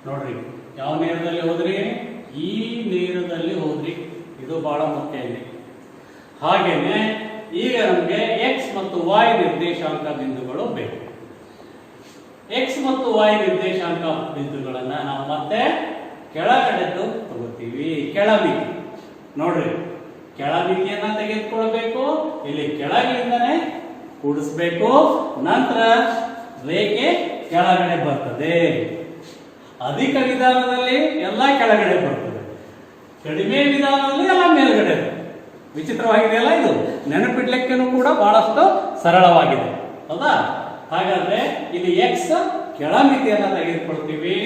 ನೋಡ್ರಿ, ಯಾವ ನೇರದಲ್ಲಿ ಹೋದ್ರಿ? ಈ ನೇರದಲ್ಲಿ ಹೋದ್ರಿ. ಇದು ಬಹಳ ಮುಖ್ಯ ಇಲ್ಲಿ. ಹಾಗೇನೆ ಈಗ ನಮಗೆ x ಮತ್ತು y ನಿರ್ದೇಶಾಂಕ ಬಿಂದುಗಳು ಬೇಕು. x ಮತ್ತು y ನಿರ್ದೇಶಾಂಕ ಬಿಂದುಗಳನ್ನ ನಾವು ಮತ್ತೆ ಕೆಳಗಡೆದ್ದು ತಗೋತೀವಿ. ಕೆಳಮಿತಿ ನೋಡ್ರಿ, ಕೆಳಮಿತಿಯನ್ನ ತೆಗೆದುಕೊಳ್ಬೇಕು. ಇಲ್ಲಿ ಕೆಳಗಿನಿಂದನೇ ಕೂಡಿಸ್ಬೇಕು. ನಂತರ ರೇಖೆ ಕೆಳಗಡೆ ಬರ್ತದೆ. ಅಧಿಕ ವಿಧಾನದಲ್ಲಿ ಎಲ್ಲ ಕೆಳಗಡೆ ಬರ್ತದೆ, ಕಡಿಮೆ ವಿಧಾನದಲ್ಲಿ ಎಲ್ಲ ಮೇಲ್ಗಡೆ. ವಿಚಿತ್ರವಾಗಿದೆಯಲ್ಲ ಇದು. ನೆನಪಿಡ್ಲಿಕ್ಕೂ ಕೂಡ ಬಹಳಷ್ಟು ಸರಳವಾಗಿದೆ, ಹೌದಾ? ಹಾಗಾದ್ರೆ ಇಲ್ಲಿ x ಕೆಳಮಿತಿಯನ್ನ ತೆಗೆದುಕೊಳ್ತೀವಿ.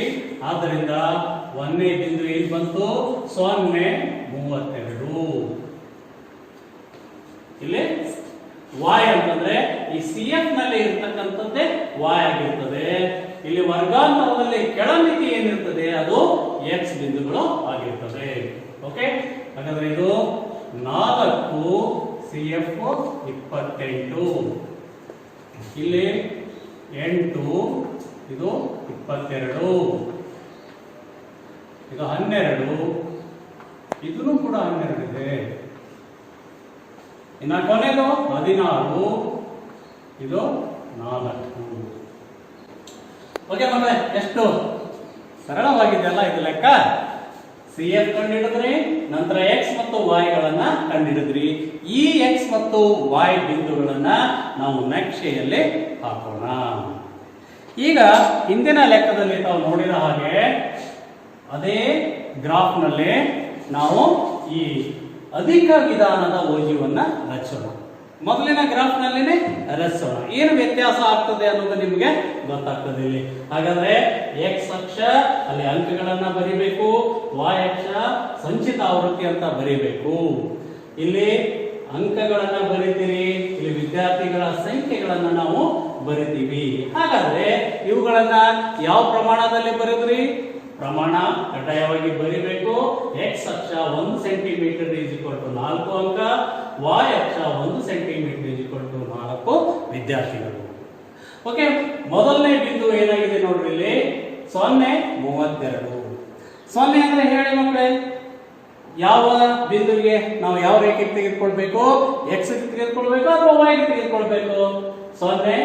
ಆದ್ದರಿಂದ 1ನೇ ಬಿಂದು ಇಲ್ಲಿ ಬಂತು 0, 32. ಇಲ್ಲಿ y ಅಂತಂದ್ರೆ ಈ CF ನಲ್ಲಿ ಇರ್ತಕ್ಕಂಥದ್ದೇ y ಆಗಿರ್ತದೆ. ಇಲ್ಲಿ ವರ್ಗಾಂತರದಲ್ಲಿ ಕೆಳಮಿತಿ ಏನಿರ್ತದೆ ಅದು x ಬಿಂದುಗಳು ಆಗಿರ್ತದೆ. ಓಕೆ, ಹಾಗಾದ್ರೆ ಇದು 4 CF 28, ಇಲ್ಲಿ 8 ಇದು 22, ಇದು 12, ಇದನ್ನು ಕೂಡ 12 ಇದೆ. ಇನ್ನು ಕೊನೆದು 16, ಇದು 4. ಓಕೆ ಮಕ್ಕಳೇ, ಎಷ್ಟು ಸರಳವಾಗಿದೆಯಲ್ಲ ಇದು ಲೆಕ್ಕ. CF ಕಂಡುಹಿಡಿದ್ರಿ, ನಂತರ x ಮತ್ತು y ಗಳನ್ನ ಕಂಡುಹಿಡಿದ್ರಿ. ಈ x ಮತ್ತು y ಬಿಂದುಗಳನ್ನ ನಾವು ನಕ್ಷೆಯಲ್ಲಿ ಹಾಕೋಣ. ಈಗ ಹಿಂದಿನ ಲೆಕ್ಕದಲ್ಲಿ ತಾವು ನೋಡಿದ ಹಾಗೆ ಅದೇ ಗ್ರಾಫ್ ನಲ್ಲಿ ನಾವು ಈ ಅಧಿಕ ವಿಧಾನದ ಓಜಿವನ್ನ ರಚಿಸೋಣ. ಮೊದಲಿನ ಗ್ರಾಫ್ ನಲ್ಲಿನೇ ರಚಿಸೋಣ. ಏನು ವ್ಯತ್ಯಾಸ ಆಗ್ತದೆ ಅನ್ನೋದು ನಿಮಗೆ ಗೊತ್ತಾಗ್ತದೆ ಇಲ್ಲಿ. ಹಾಗಾದ್ರೆ x ಅಕ್ಷ ಅಲ್ಲಿ ಅಂಕಗಳನ್ನ ಬರಿಬೇಕು, y ಅಕ್ಷ ಸಂಚಿತ ಆವೃತ್ತಿ ಅಂತ ಬರಿಬೇಕು. ಇಲ್ಲಿ ಅಂಕಗಳನ್ನ ಬರಿತೀರಿ, ಇಲ್ಲಿ ವಿದ್ಯಾರ್ಥಿಗಳ ಸಂಖ್ಯೆಗಳನ್ನ ನಾವು ಬರಿತೀವಿ. ಹಾಗಾದ್ರೆ ಇವುಗಳನ್ನ ಯಾವ ಪ್ರಮಾಣದಲ್ಲಿ ಬರೆದ್ರಿ? ಪ್ರಮಾಣ ಕಡ್ಡಾಯವಾಗಿ ಬರಿಬೇಕು. x ಅಕ್ಷ 1 ಸೆಂಟಿಮೀಟರ್ = 4 ಅಂಕ, y ಅಕ್ಷ 1 ಸೆಂಟಿಮೀಟರ್ = 4 ವಿದ್ಯಾರ್ಥಿಗಳು. ಓಕೆ, ಮೊದಲನೇ ಬಿಂದು ಏನಾಗಿದೆ ನೋಡ್ರಿ, ಇಲ್ಲಿ 0, 32. 0 ಅಂದ್ರೆ ಹೇಳಿ ಮಕ್ಕಳೇ, ಯಾವ ಬಿಂದುವಿಗೆ ನಾವು ಯಾವ ರೇಖೆ ತೆಗೆದುಕೊಳ್ಬೇಕು? x ಗೆ ತೆಗೆದುಕೊಳ್ಬೇಕು ಅಥವಾ y ಗೆ ತೆಗೆದುಕೊಳ್ಬೇಕು? 0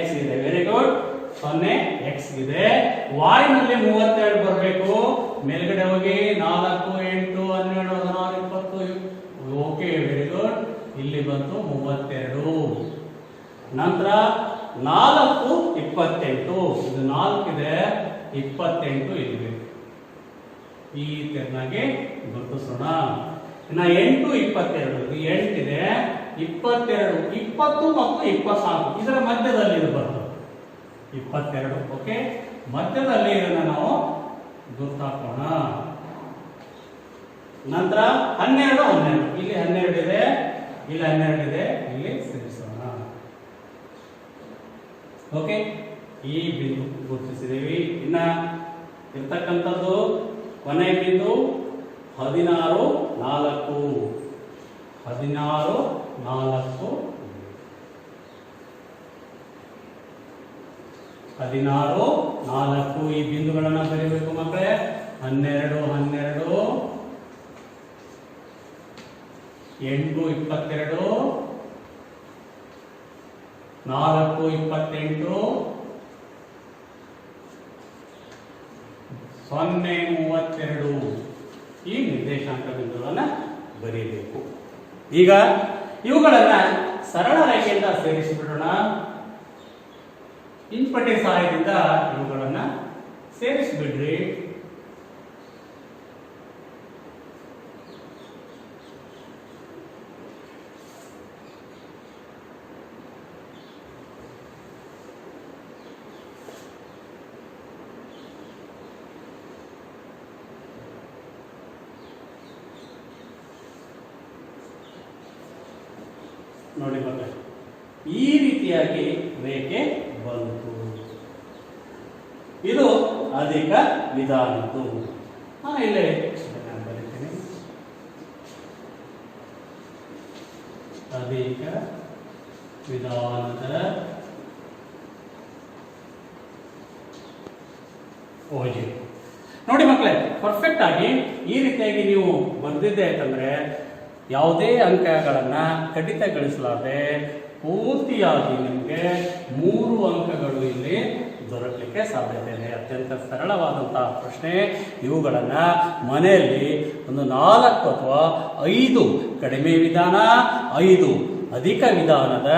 x ಇದೆ. ವೆರಿ ಗುಡ್, 0 x ಇದೆ. y ನಲ್ಲಿ 32 ಬರಬೇಕು. ಮೇಲ್ಗಡೆ ಹೋಗಿ 4, 8, 12, 16, 20. Okay, very good. ಇಲ್ಲಿ ಬಂತು 32. ನಂತರ 4, 28. ಇದು 4 ಇದೆ, 28 ಇಲ್ಲಿದೆ. ಈ ತೆರನಾಗೆ ಗುರುತಿಸೋಣ. ಇನ್ನ 8, 22. ಇದು 8 ಇದೆ, 22, 20 ಮತ್ತು 24 ಇದರ ಮಧ್ಯದಲ್ಲಿ ಇದು ಬರ್ತದೆ 22. ಓಕೆ, ಮಧ್ಯದಲ್ಲಿ ಇದನ್ನ ನಾವು ಗುರುತಾಕೋಣ. ನಂತರ 12, 12. ಇಲ್ಲಿ 12 ಇದೆ, ಇಲ್ಲಿ 12 ಇದೆ, ಇಲ್ಲಿ ಸೇರಿಸೋಣ. ಓಕೆ, ಈ ಬಿಂದು ಗುರುತಿಸಿದೀವಿ. ಇನ್ನ ಇರ್ತಕ್ಕಂಥದ್ದು ಕೊನೆ ಬಿಂದು 16, 4. 16, 4. 16, 4 ಈ ಬಿಂದುಗಳನ್ನ ಬರೀಬೇಕು ಮಕ್ಕಳೇ. 12, 12, 8, 22, 4, 28, 0, 32 ಈ ನಿರ್ದೇಶಾಂಕ ಬಿಂದುಗಳನ್ನ ಬರೀಬೇಕು. ಈಗ ಇವುಗಳನ್ನ ಸರಳ ರೇಖೆಯಿಂದ ಸೇರಿಸಿಬಿಡೋಣ. ಇಂಪಟಿ ಸಹಾಯದಿಂದ ಇವುಗಳನ್ನ ಸೇರಿಸಿಬಿಡ್ರಿ. ನೋಡಿ ಮಕ್ಕಳೇ, ಈ ರೀತಿಯಾಗಿ ರೇಖೆ ಬಂತು. ಇದು ಅಧಿಕ ವಿಧಾನದ್ದು. ಇಲ್ಲಿ ಬರೀತೀನಿ, ಅಧಿಕ ವಿಧಾನದ ಓಜಿ. ನೋಡಿ ಮಕ್ಕಳೇ, ಪರ್ಫೆಕ್ಟ್ ಆಗಿ ಈ ರೀತಿಯಾಗಿ ನೀವು ಬರೆದಿದ್ದೆ ಅಂತಂದ್ರೆ ಯಾವುದೇ ಅಂಕಗಳನ್ನ ಕಡಿತಗೊಳಿಸಲಾರದೆ ಪೂರ್ತಿಯಾಗಿ ನಿಮಗೆ 3 ಅಂಕಗಳು ಇಲ್ಲಿ ದೊರಕಲಿಕ್ಕೆ ಸಾಧ್ಯತೆ ಇದೆ. ಅತ್ಯಂತ ಸರಳವಾದಂತಹ ಪ್ರಶ್ನೆ. ಇವುಗಳನ್ನ ಮನೆಯಲ್ಲಿ ಒಂದು 4 ಅಥವಾ 5 ಕಡಿಮೆ ವಿಧಾನ, 5 ಅಧಿಕ ವಿಧಾನದ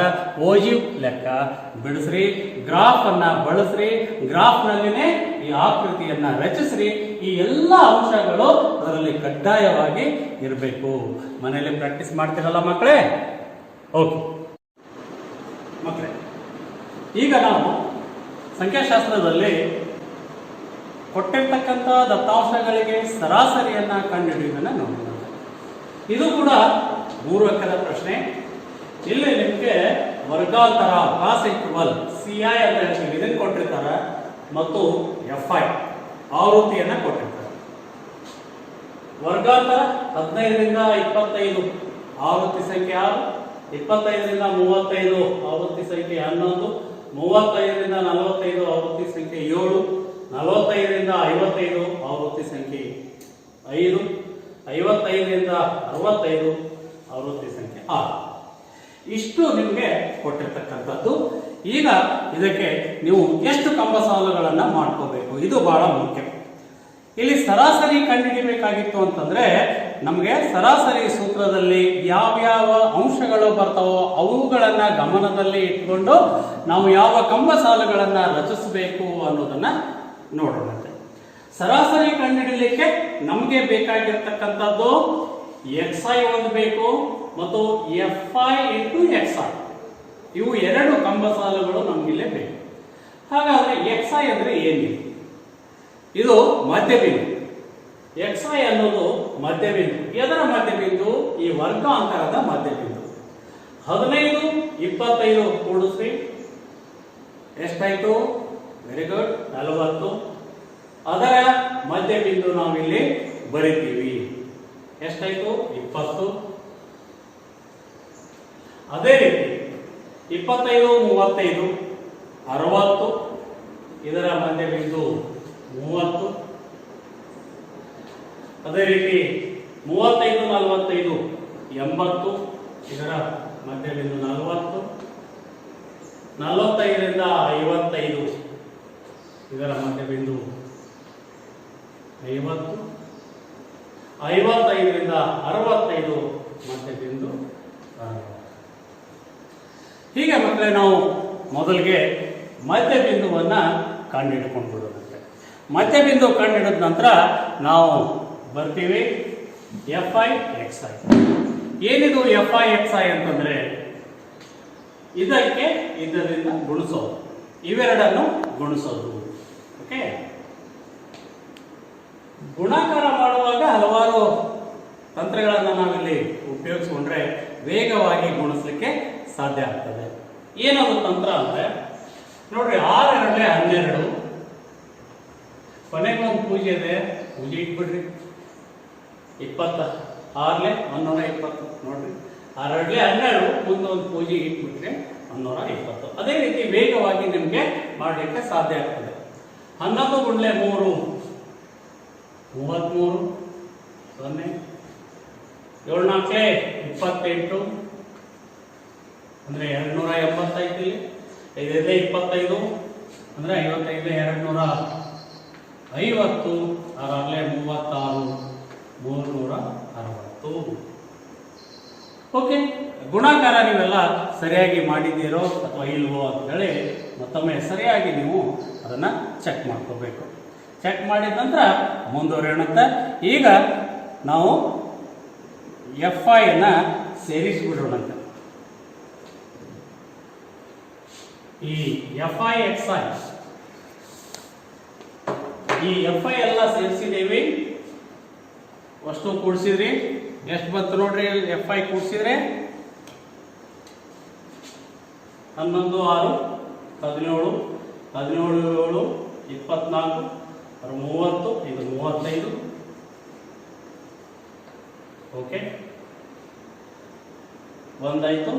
ಓಜಿವ್ ಲೆಕ್ಕ ಬಿಡಿಸ್ರಿ. ಗ್ರಾಫ್ ಅನ್ನ ಬಳಸ್ರಿ. ಗ್ರಾಫ್ ನಲ್ಲಿನೇ ಈ ಆಕೃತಿಯನ್ನ ರಚಿಸ್ರಿ. ಈ ಎಲ್ಲ ಅಂಶಗಳು ಅದರಲ್ಲಿ ಕಡ್ಡಾಯವಾಗಿ ಇರಬೇಕು. ಮನೆಯಲ್ಲಿ ಪ್ರಾಕ್ಟೀಸ್ ಮಾಡ್ತಿರಲ್ಲ ಮಕ್ಕಳೇ? ಓಕೆ ಮಕ್ಕಳೇ, ಈಗ ನಾವು ಸಂಖ್ಯಾಶಾಸ್ತ್ರದಲ್ಲಿ ಕೊಟ್ಟಿರ್ತಕ್ಕಂಥ ದತ್ತಾಂಶಗಳಿಗೆ ಸರಾಸರಿಯನ್ನ ಕಂಡುಹಿಡಿಯುವುದನ್ನು ನೋಡೋಣ. ಇದು ಕೂಡ 3 ಅಂಕದ ಪ್ರಶ್ನೆ. ಇಲ್ಲಿ ನಿಮಗೆ ವರ್ಗಾಂತರ ಕಾಸ್ ಇಂಟರ್ವಲ್ CI ಅಂತ ಹೇಳ್ತೀವಿ, ಇದನ್ನು ಕೊಟ್ಟಿರ್ತಾರೆ ಮತ್ತು FI ಆವೃತ್ತಿಯನ್ನ ಕೊಟ್ಟಿರ್ತಾರೆ. ವರ್ಗಾಂತರ 15 ರಿಂದ 25 ಆವೃತ್ತಿ ಸಂಖ್ಯೆ 6, 25 ರಿಂದ 35 ಆವೃತ್ತಿ ಸಂಖ್ಯೆ 11, 35 ರಿಂದ 45 ಆವೃತ್ತಿ ಸಂಖ್ಯೆ 7, 45 ರಿಂದ 55 ಆವೃತ್ತಿ ಸಂಖ್ಯೆ 5, 55 ರಿಂದ 65 ಆವೃತ್ತಿ ಸಂಖ್ಯೆ 6. ಇಷ್ಟು ನಿಮಗೆ ಕೊಟ್ಟಿರ್ತಕ್ಕಂಥದ್ದು. ಈಗ ಇದಕ್ಕೆ ನೀವು ಎಷ್ಟು ಕಂಬ ಸಾಲುಗಳನ್ನ ಮಾಡ್ಕೋಬೇಕು, ಇದು ಬಹಳ ಮುಖ್ಯ. ಇಲ್ಲಿ ಸರಾಸರಿ ಕಂಡುಹಿಡಿಬೇಕಾಗಿತ್ತು ಅಂತಂದ್ರೆ ನಮಗೆ ಸರಾಸರಿ ಸೂತ್ರದಲ್ಲಿ ಯಾವ್ಯಾವ ಅಂಶಗಳು ಬರ್ತಾವೋ ಅವುಗಳನ್ನ ಗಮನದಲ್ಲಿ ಇಟ್ಕೊಂಡು ನಾವು ಯಾವ ಕಂಬ ಸಾಲುಗಳನ್ನ ರಚಿಸಬೇಕು ಅನ್ನೋದನ್ನ ನೋಡೋಣಂತೆ. ಸರಾಸರಿ ಕಂಡುಹಿಡಿಯಲಿಕ್ಕೆ ನಮಗೆ ಬೇಕಾಗಿರ್ತಕ್ಕಂಥದ್ದು XI ಒಂದು ಬೇಕು ಮತ್ತು FI ಇಂಟು XI, ಇವು ಎರಡು ಕಂಬ ಸಾಲುಗಳು ನಮಗಿಲ್ಲೇ ಬೇಕು. ಹಾಗಾದ್ರೆ XI ಅಂದ್ರೆ ಏನಿದೆ? ಇದು ಮಧ್ಯಬಿಂದು. XI ಅನ್ನೋದು ಮಧ್ಯಬಿಂದು. ಎದರ ಮಧ್ಯಬಿಂದು? ಈ ವರ್ಗಾಂತರದ ಮಧ್ಯಬಿಂದು. 15, 25 ಕೂಡಿಸ್ರಿ, ಎಷ್ಟಾಯ್ತು? Very good, 40. ಅದರ ಮಧ್ಯಬಿಂದು ನಾವಿಲ್ಲಿ ಬರಿತೀವಿ. ಎಷ್ಟಾಯ್ತು? 20. ಅದೇ ರೀತಿ 25, 35, 60. ಇದರ ಮಧ್ಯಬಿಂದು 30. ಅದೇ ರೀತಿ 35, 45, 80. ಇದರ ಮಧ್ಯಬಿಂದು 40. 45 ರಿಂದ 55 ಇದರ ಮಧ್ಯಬಿಂದು 50. 55 ರಿಂದ 65 ಮಧ್ಯಬಿಂದು 60. ಹೀಗೆ ಮಕ್ಕಳೇ ನಾವು ಮೊದಲಿಗೆ ಮಧ್ಯಬಿಂದುವನ್ನ ಕಂಡುಹಿಡ್ಕೊಂಡು ಬಿಡೋದಂತೆ. ಮಧ್ಯಬಿಂದು ಕಂಡುಹಿಡಿದ ನಂತರ ನಾವು ಬರ್ತೀವಿ FI XI. ಏನಿದು FI XI ಅಂತಂದ್ರೆ ಇದಕ್ಕೆ ಇದರಿಂದ ಗುಣಿಸೋದು, ಇವೆರಡನ್ನು ಗುಣಿಸೋದು. ಓಕೆ, ಗುಣಾಕಾರ ಮಾಡುವಾಗ ಹಲವಾರು ತಂತ್ರಗಳನ್ನು ನಾವಿಲ್ಲಿ ಉಪಯೋಗಿಸ್ಕೊಂಡ್ರೆ ವೇಗವಾಗಿ ಗುಣಿಸ್ಲಿಕ್ಕೆ ಸಾಧ್ಯ ಆಗ್ತದೆ. ಏನದು ತಂತ್ರ ಅಂದ್ರೆ ನೋಡ್ರಿ, 6 2 12, ಕೊನೆಗೆ ಒಂದು ಪೂಜೆ ಇದೆ, ಪೂಜೆ ಇಟ್ಬಿಡ್ರಿ. 20 6 120 ನೋಡ್ರಿ, 6 2 12 ಮುಂದೆ ಒಂದು ಪೂಜೆ ಇಟ್ಬಿಟ್ರೆ 120. ಅದೇ ರೀತಿ ವೇಗವಾಗಿ ನಿಮಗೆ ಮಾಡಲಿಕ್ಕೆ ಸಾಧ್ಯ ಆಗ್ತದೆ. 11 ಗುಂಡ್ಲೆ 3 33 0, 7 4 28 ಅಂದ್ರೆ 285. 5 25 ಅಂದ್ರೆ 55 250. 6 36 360. ಓಕೆ, ಗುಣಾಕಾರ ನೀವೆಲ್ಲ ಸರಿಯಾಗಿ ಮಾಡಿದ್ದೀರೋ ಅಥವಾ ಇಲ್ವೋ ಅಂತ ಹೇಳಿ ಮತ್ತೊಮ್ಮೆ ಸರಿಯಾಗಿ ನೀವು ಅದನ್ನ ಚೆಕ್ ಮಾಡ್ಕೋಬೇಕು. ಚೆಕ್ ಮಾಡಿದ ನಂತರ ಮುಂದುವರಿಯೋಣಂತೆ. ಈಗ ನಾವು FI ಅನ್ನ ಸೇರಿಸಿಬಿಡೋಣಂತೆ. ಈ FI XI, ಈ FI ಎಲ್ಲ ಸೇರಿಸಿದೇವಿ, ಅಷ್ಟು ಕೂಡಿಸಿದ್ರಿ, ಎಷ್ಟು ಬಂತು ನೋಡ್ರಿ? FI ಕೂಡಿಸಿದ್ರೆ 11 6 17 17 7 24 30, ಇದು 35. ಓಕೆ, ಒಂದಾಯ್ತು.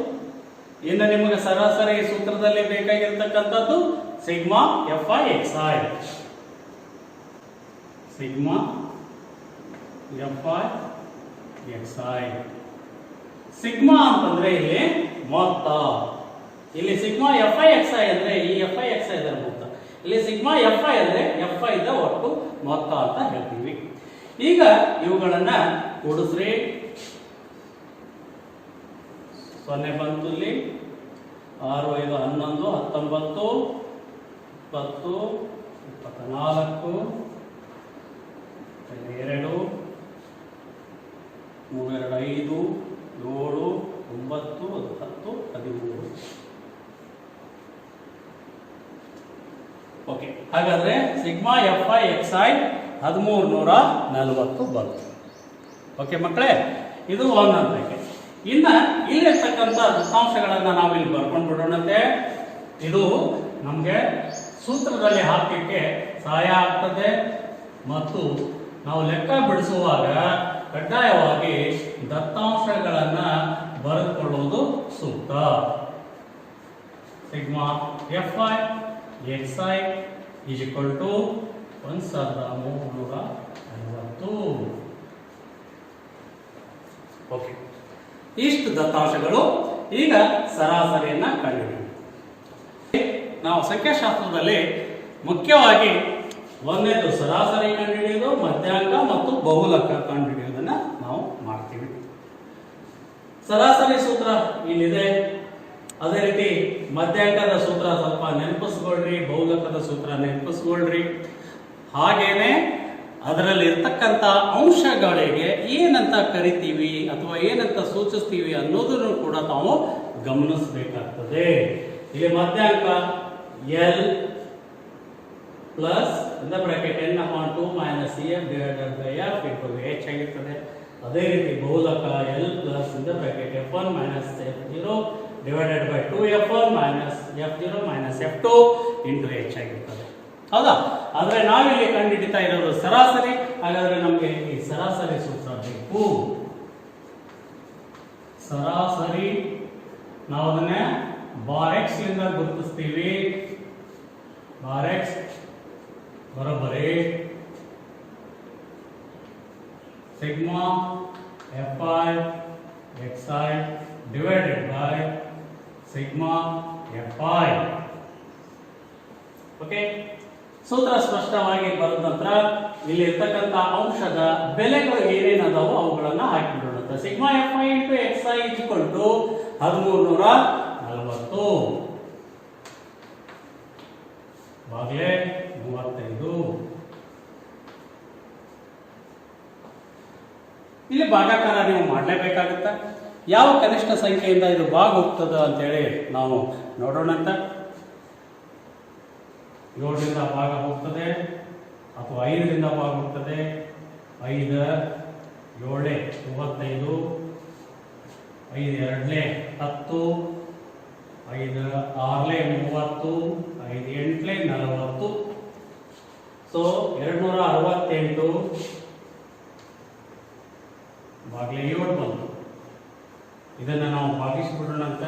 ಇನ್ನು ನಿಮಗೆ ಸರಾಸರಿ ಸೂತ್ರದಲ್ಲಿ ಬೇಕಾಗಿರ್ತಕ್ಕಂಥದ್ದು sigma FI XI. Sigma FI XI. Sigma ಅಂತಂದ್ರೆ ಇಲ್ಲಿ ಮೊತ್ತ. ಇಲ್ಲಿ ಸಿಗ್ಮಾ FI XI ಅಂದ್ರೆ ಈ FI XI ಇದರ ಮೊತ್ತ. ಇಲ್ಲಿ ಸಿಗ್ಮಾ FI ಅಂದ್ರೆ FI ದ ಒಟ್ಟು ಮೊತ್ತ ಅಂತ ಹೇಳ್ತೀವಿ. ಈಗ ಇವುಗಳನ್ನ ಕೂಡಿಸ್ರಿ. 0 ಬಂತು ಇಲ್ಲಿ, 6 5 11 19 20 24 2 3 2 5 7 9 10 13. ಓಕೆ, ಹಾಗಾದ್ರೆ ಸಿಗ್ಮಾ FI XI 1340 ಬಂತು. ಓಕೆ ಮಕ್ಕಳೇ, ಇದು ಒಂದೊಂದಕ್ಕೆ. ಇನ್ನ ಇಲ್ಲಿರ್ತಕ್ಕಂಥ ದತ್ತಾಂಶಗಳನ್ನ ನಾವು ಇಲ್ಲಿ ಬರ್ಕೊಂಡು ಬಿಡೋಣಂತೆ. ಇದು ನಮಗೆ ಸೂತ್ರದಲ್ಲಿ ಹಾಕಲಿಕ್ಕೆ ಸಹಾಯ ಆಗ್ತದೆ ಮತ್ತು ನಾವು ಲೆಕ್ಕ ಬಿಡಿಸುವಾಗ ಕಡ್ಡಾಯವಾಗಿ ದತ್ತಾಂಶಗಳನ್ನ ಬರೆದುಕೊಳ್ಳುವುದು ಸೂಕ್ತ. Sigma f i x i is equal to 1350. Okay, ಇಷ್ಟು ದತ್ತಾಂಶಗಳು. ಈಗ ಸರಾಸರಿಯನ್ನ ಕಂಡುಹಿಡಿಯೋಣ. ನಾವು ಸಂಖ್ಯಾಶಾಸ್ತ್ರದಲ್ಲಿ ಮುಖ್ಯವಾಗಿ ಒಂದನೇದು ಸರಾಸರಿ ಕಂಡುಹಿಡಿಯೋದು, ಮಧ್ಯಾಂಕ ಮತ್ತು ಬಹುಲಕ ಕಂಡುಹಿಡಿಯೋದನ್ನ ನಾವು ಮಾಡ್ತೀವಿ. ಸರಾಸರಿ ಸೂತ್ರ ಇಲ್ಲಿದೆ. ಅದೇ ರೀತಿ ಮಧ್ಯಾಂಕದ ಸೂತ್ರ ಸ್ವಲ್ಪ ನೆನಪಿಸ್ಕೊಳ್ರಿ, ಬಹುಲಕದ ಸೂತ್ರ ನೆನಪಿಸ್ಕೊಳ್ರಿ. ಹಾಗೇನೆ ಅದರಲ್ಲಿ ಇರ್ತಕ್ಕಂಥ ಅಂಶಗಳಿಗೆ ಏನಂತ ಕರಿತೀವಿ ಅಥವಾ ಏನಂತ ಸೂಚಿಸ್ತೀವಿ ಅನ್ನೋದನ್ನು ಕೂಡ ತಾವು ಗಮನಿಸಬೇಕಾಗ್ತದೆ. ಇಲ್ಲಿ ಮಧ್ಯಾಂಕ l plus bracket n/2 - CF / F into H ಆಗಿರ್ತದೆ. ಅದೇ ರೀತಿ ಬಹುಲಕ l plus bracket F1 - F0 / 2F1 - F0 - F2 into H ಆಗಿರ್ತದೆ. ಹೌದಾ? ಆದ್ರೆ ನಾವಿಲ್ಲಿ ಕಂಡುಹಿಡಿತಾ ಇರೋದು ಸರಾಸರಿ. ಹಾಗಾದ್ರೆ ನಮಗೆ ಈ ಸರಾಸರಿ ಸೂತ್ರ ಬೇಕು. ಸರಾಸರಿ ನಾವು ಅದನ್ನ ಬಾರ್ ಎಕ್ಸ್ ಲಿಂದ ಗುರುತಿಸ್ತೀವಿ. ಬಾರ್ ಎಕ್ಸ್ ಬರೋಬ್ಬರಿ sigma f i x I divided by sigma f I. Okay, ಸೂತ್ರ ಸ್ಪಷ್ಟವಾಗಿ ಬರೆದ ನಂತರ ಇಲ್ಲಿ ಇರ್ತಕ್ಕಂಥ ಅಂಶದ ಬೆಲೆಗಳು ಏನೇನದಾವೋ ಅವುಗಳನ್ನ ಹಾಕಿಬಿಡೋಣ. Sigma f i into x i is equal to 1340 ಬಾಗ್ಲೆ 35. ಇಲ್ಲಿ ಭಾಗಾಕಾರ ನೀವು ಮಾಡಲೇಬೇಕಾಗುತ್ತೆ. ಯಾವ ಕನಿಷ್ಠ ಸಂಖ್ಯೆಯಿಂದ ಇದು ಭಾಗ ಹೋಗ್ತದ ಅಂತೇಳಿ ನಾವು ನೋಡೋಣಂತ. 7ರಿಂದ ಭಾಗ ಹೋಗ್ತದೆ ಅಥವಾ 5ರಿಂದ ಭಾಗ ಹೋಗ್ತದೆ. 5 7 35, 5 2 10, 5 6 30, 5 8 40. ಸೊ 268 ಬಾಗ್ಲೆ 7 ಬಂತು. ಇದನ್ನ ನಾವು ಭಾಗಿಸಿಬಿಡೋಣಂತ.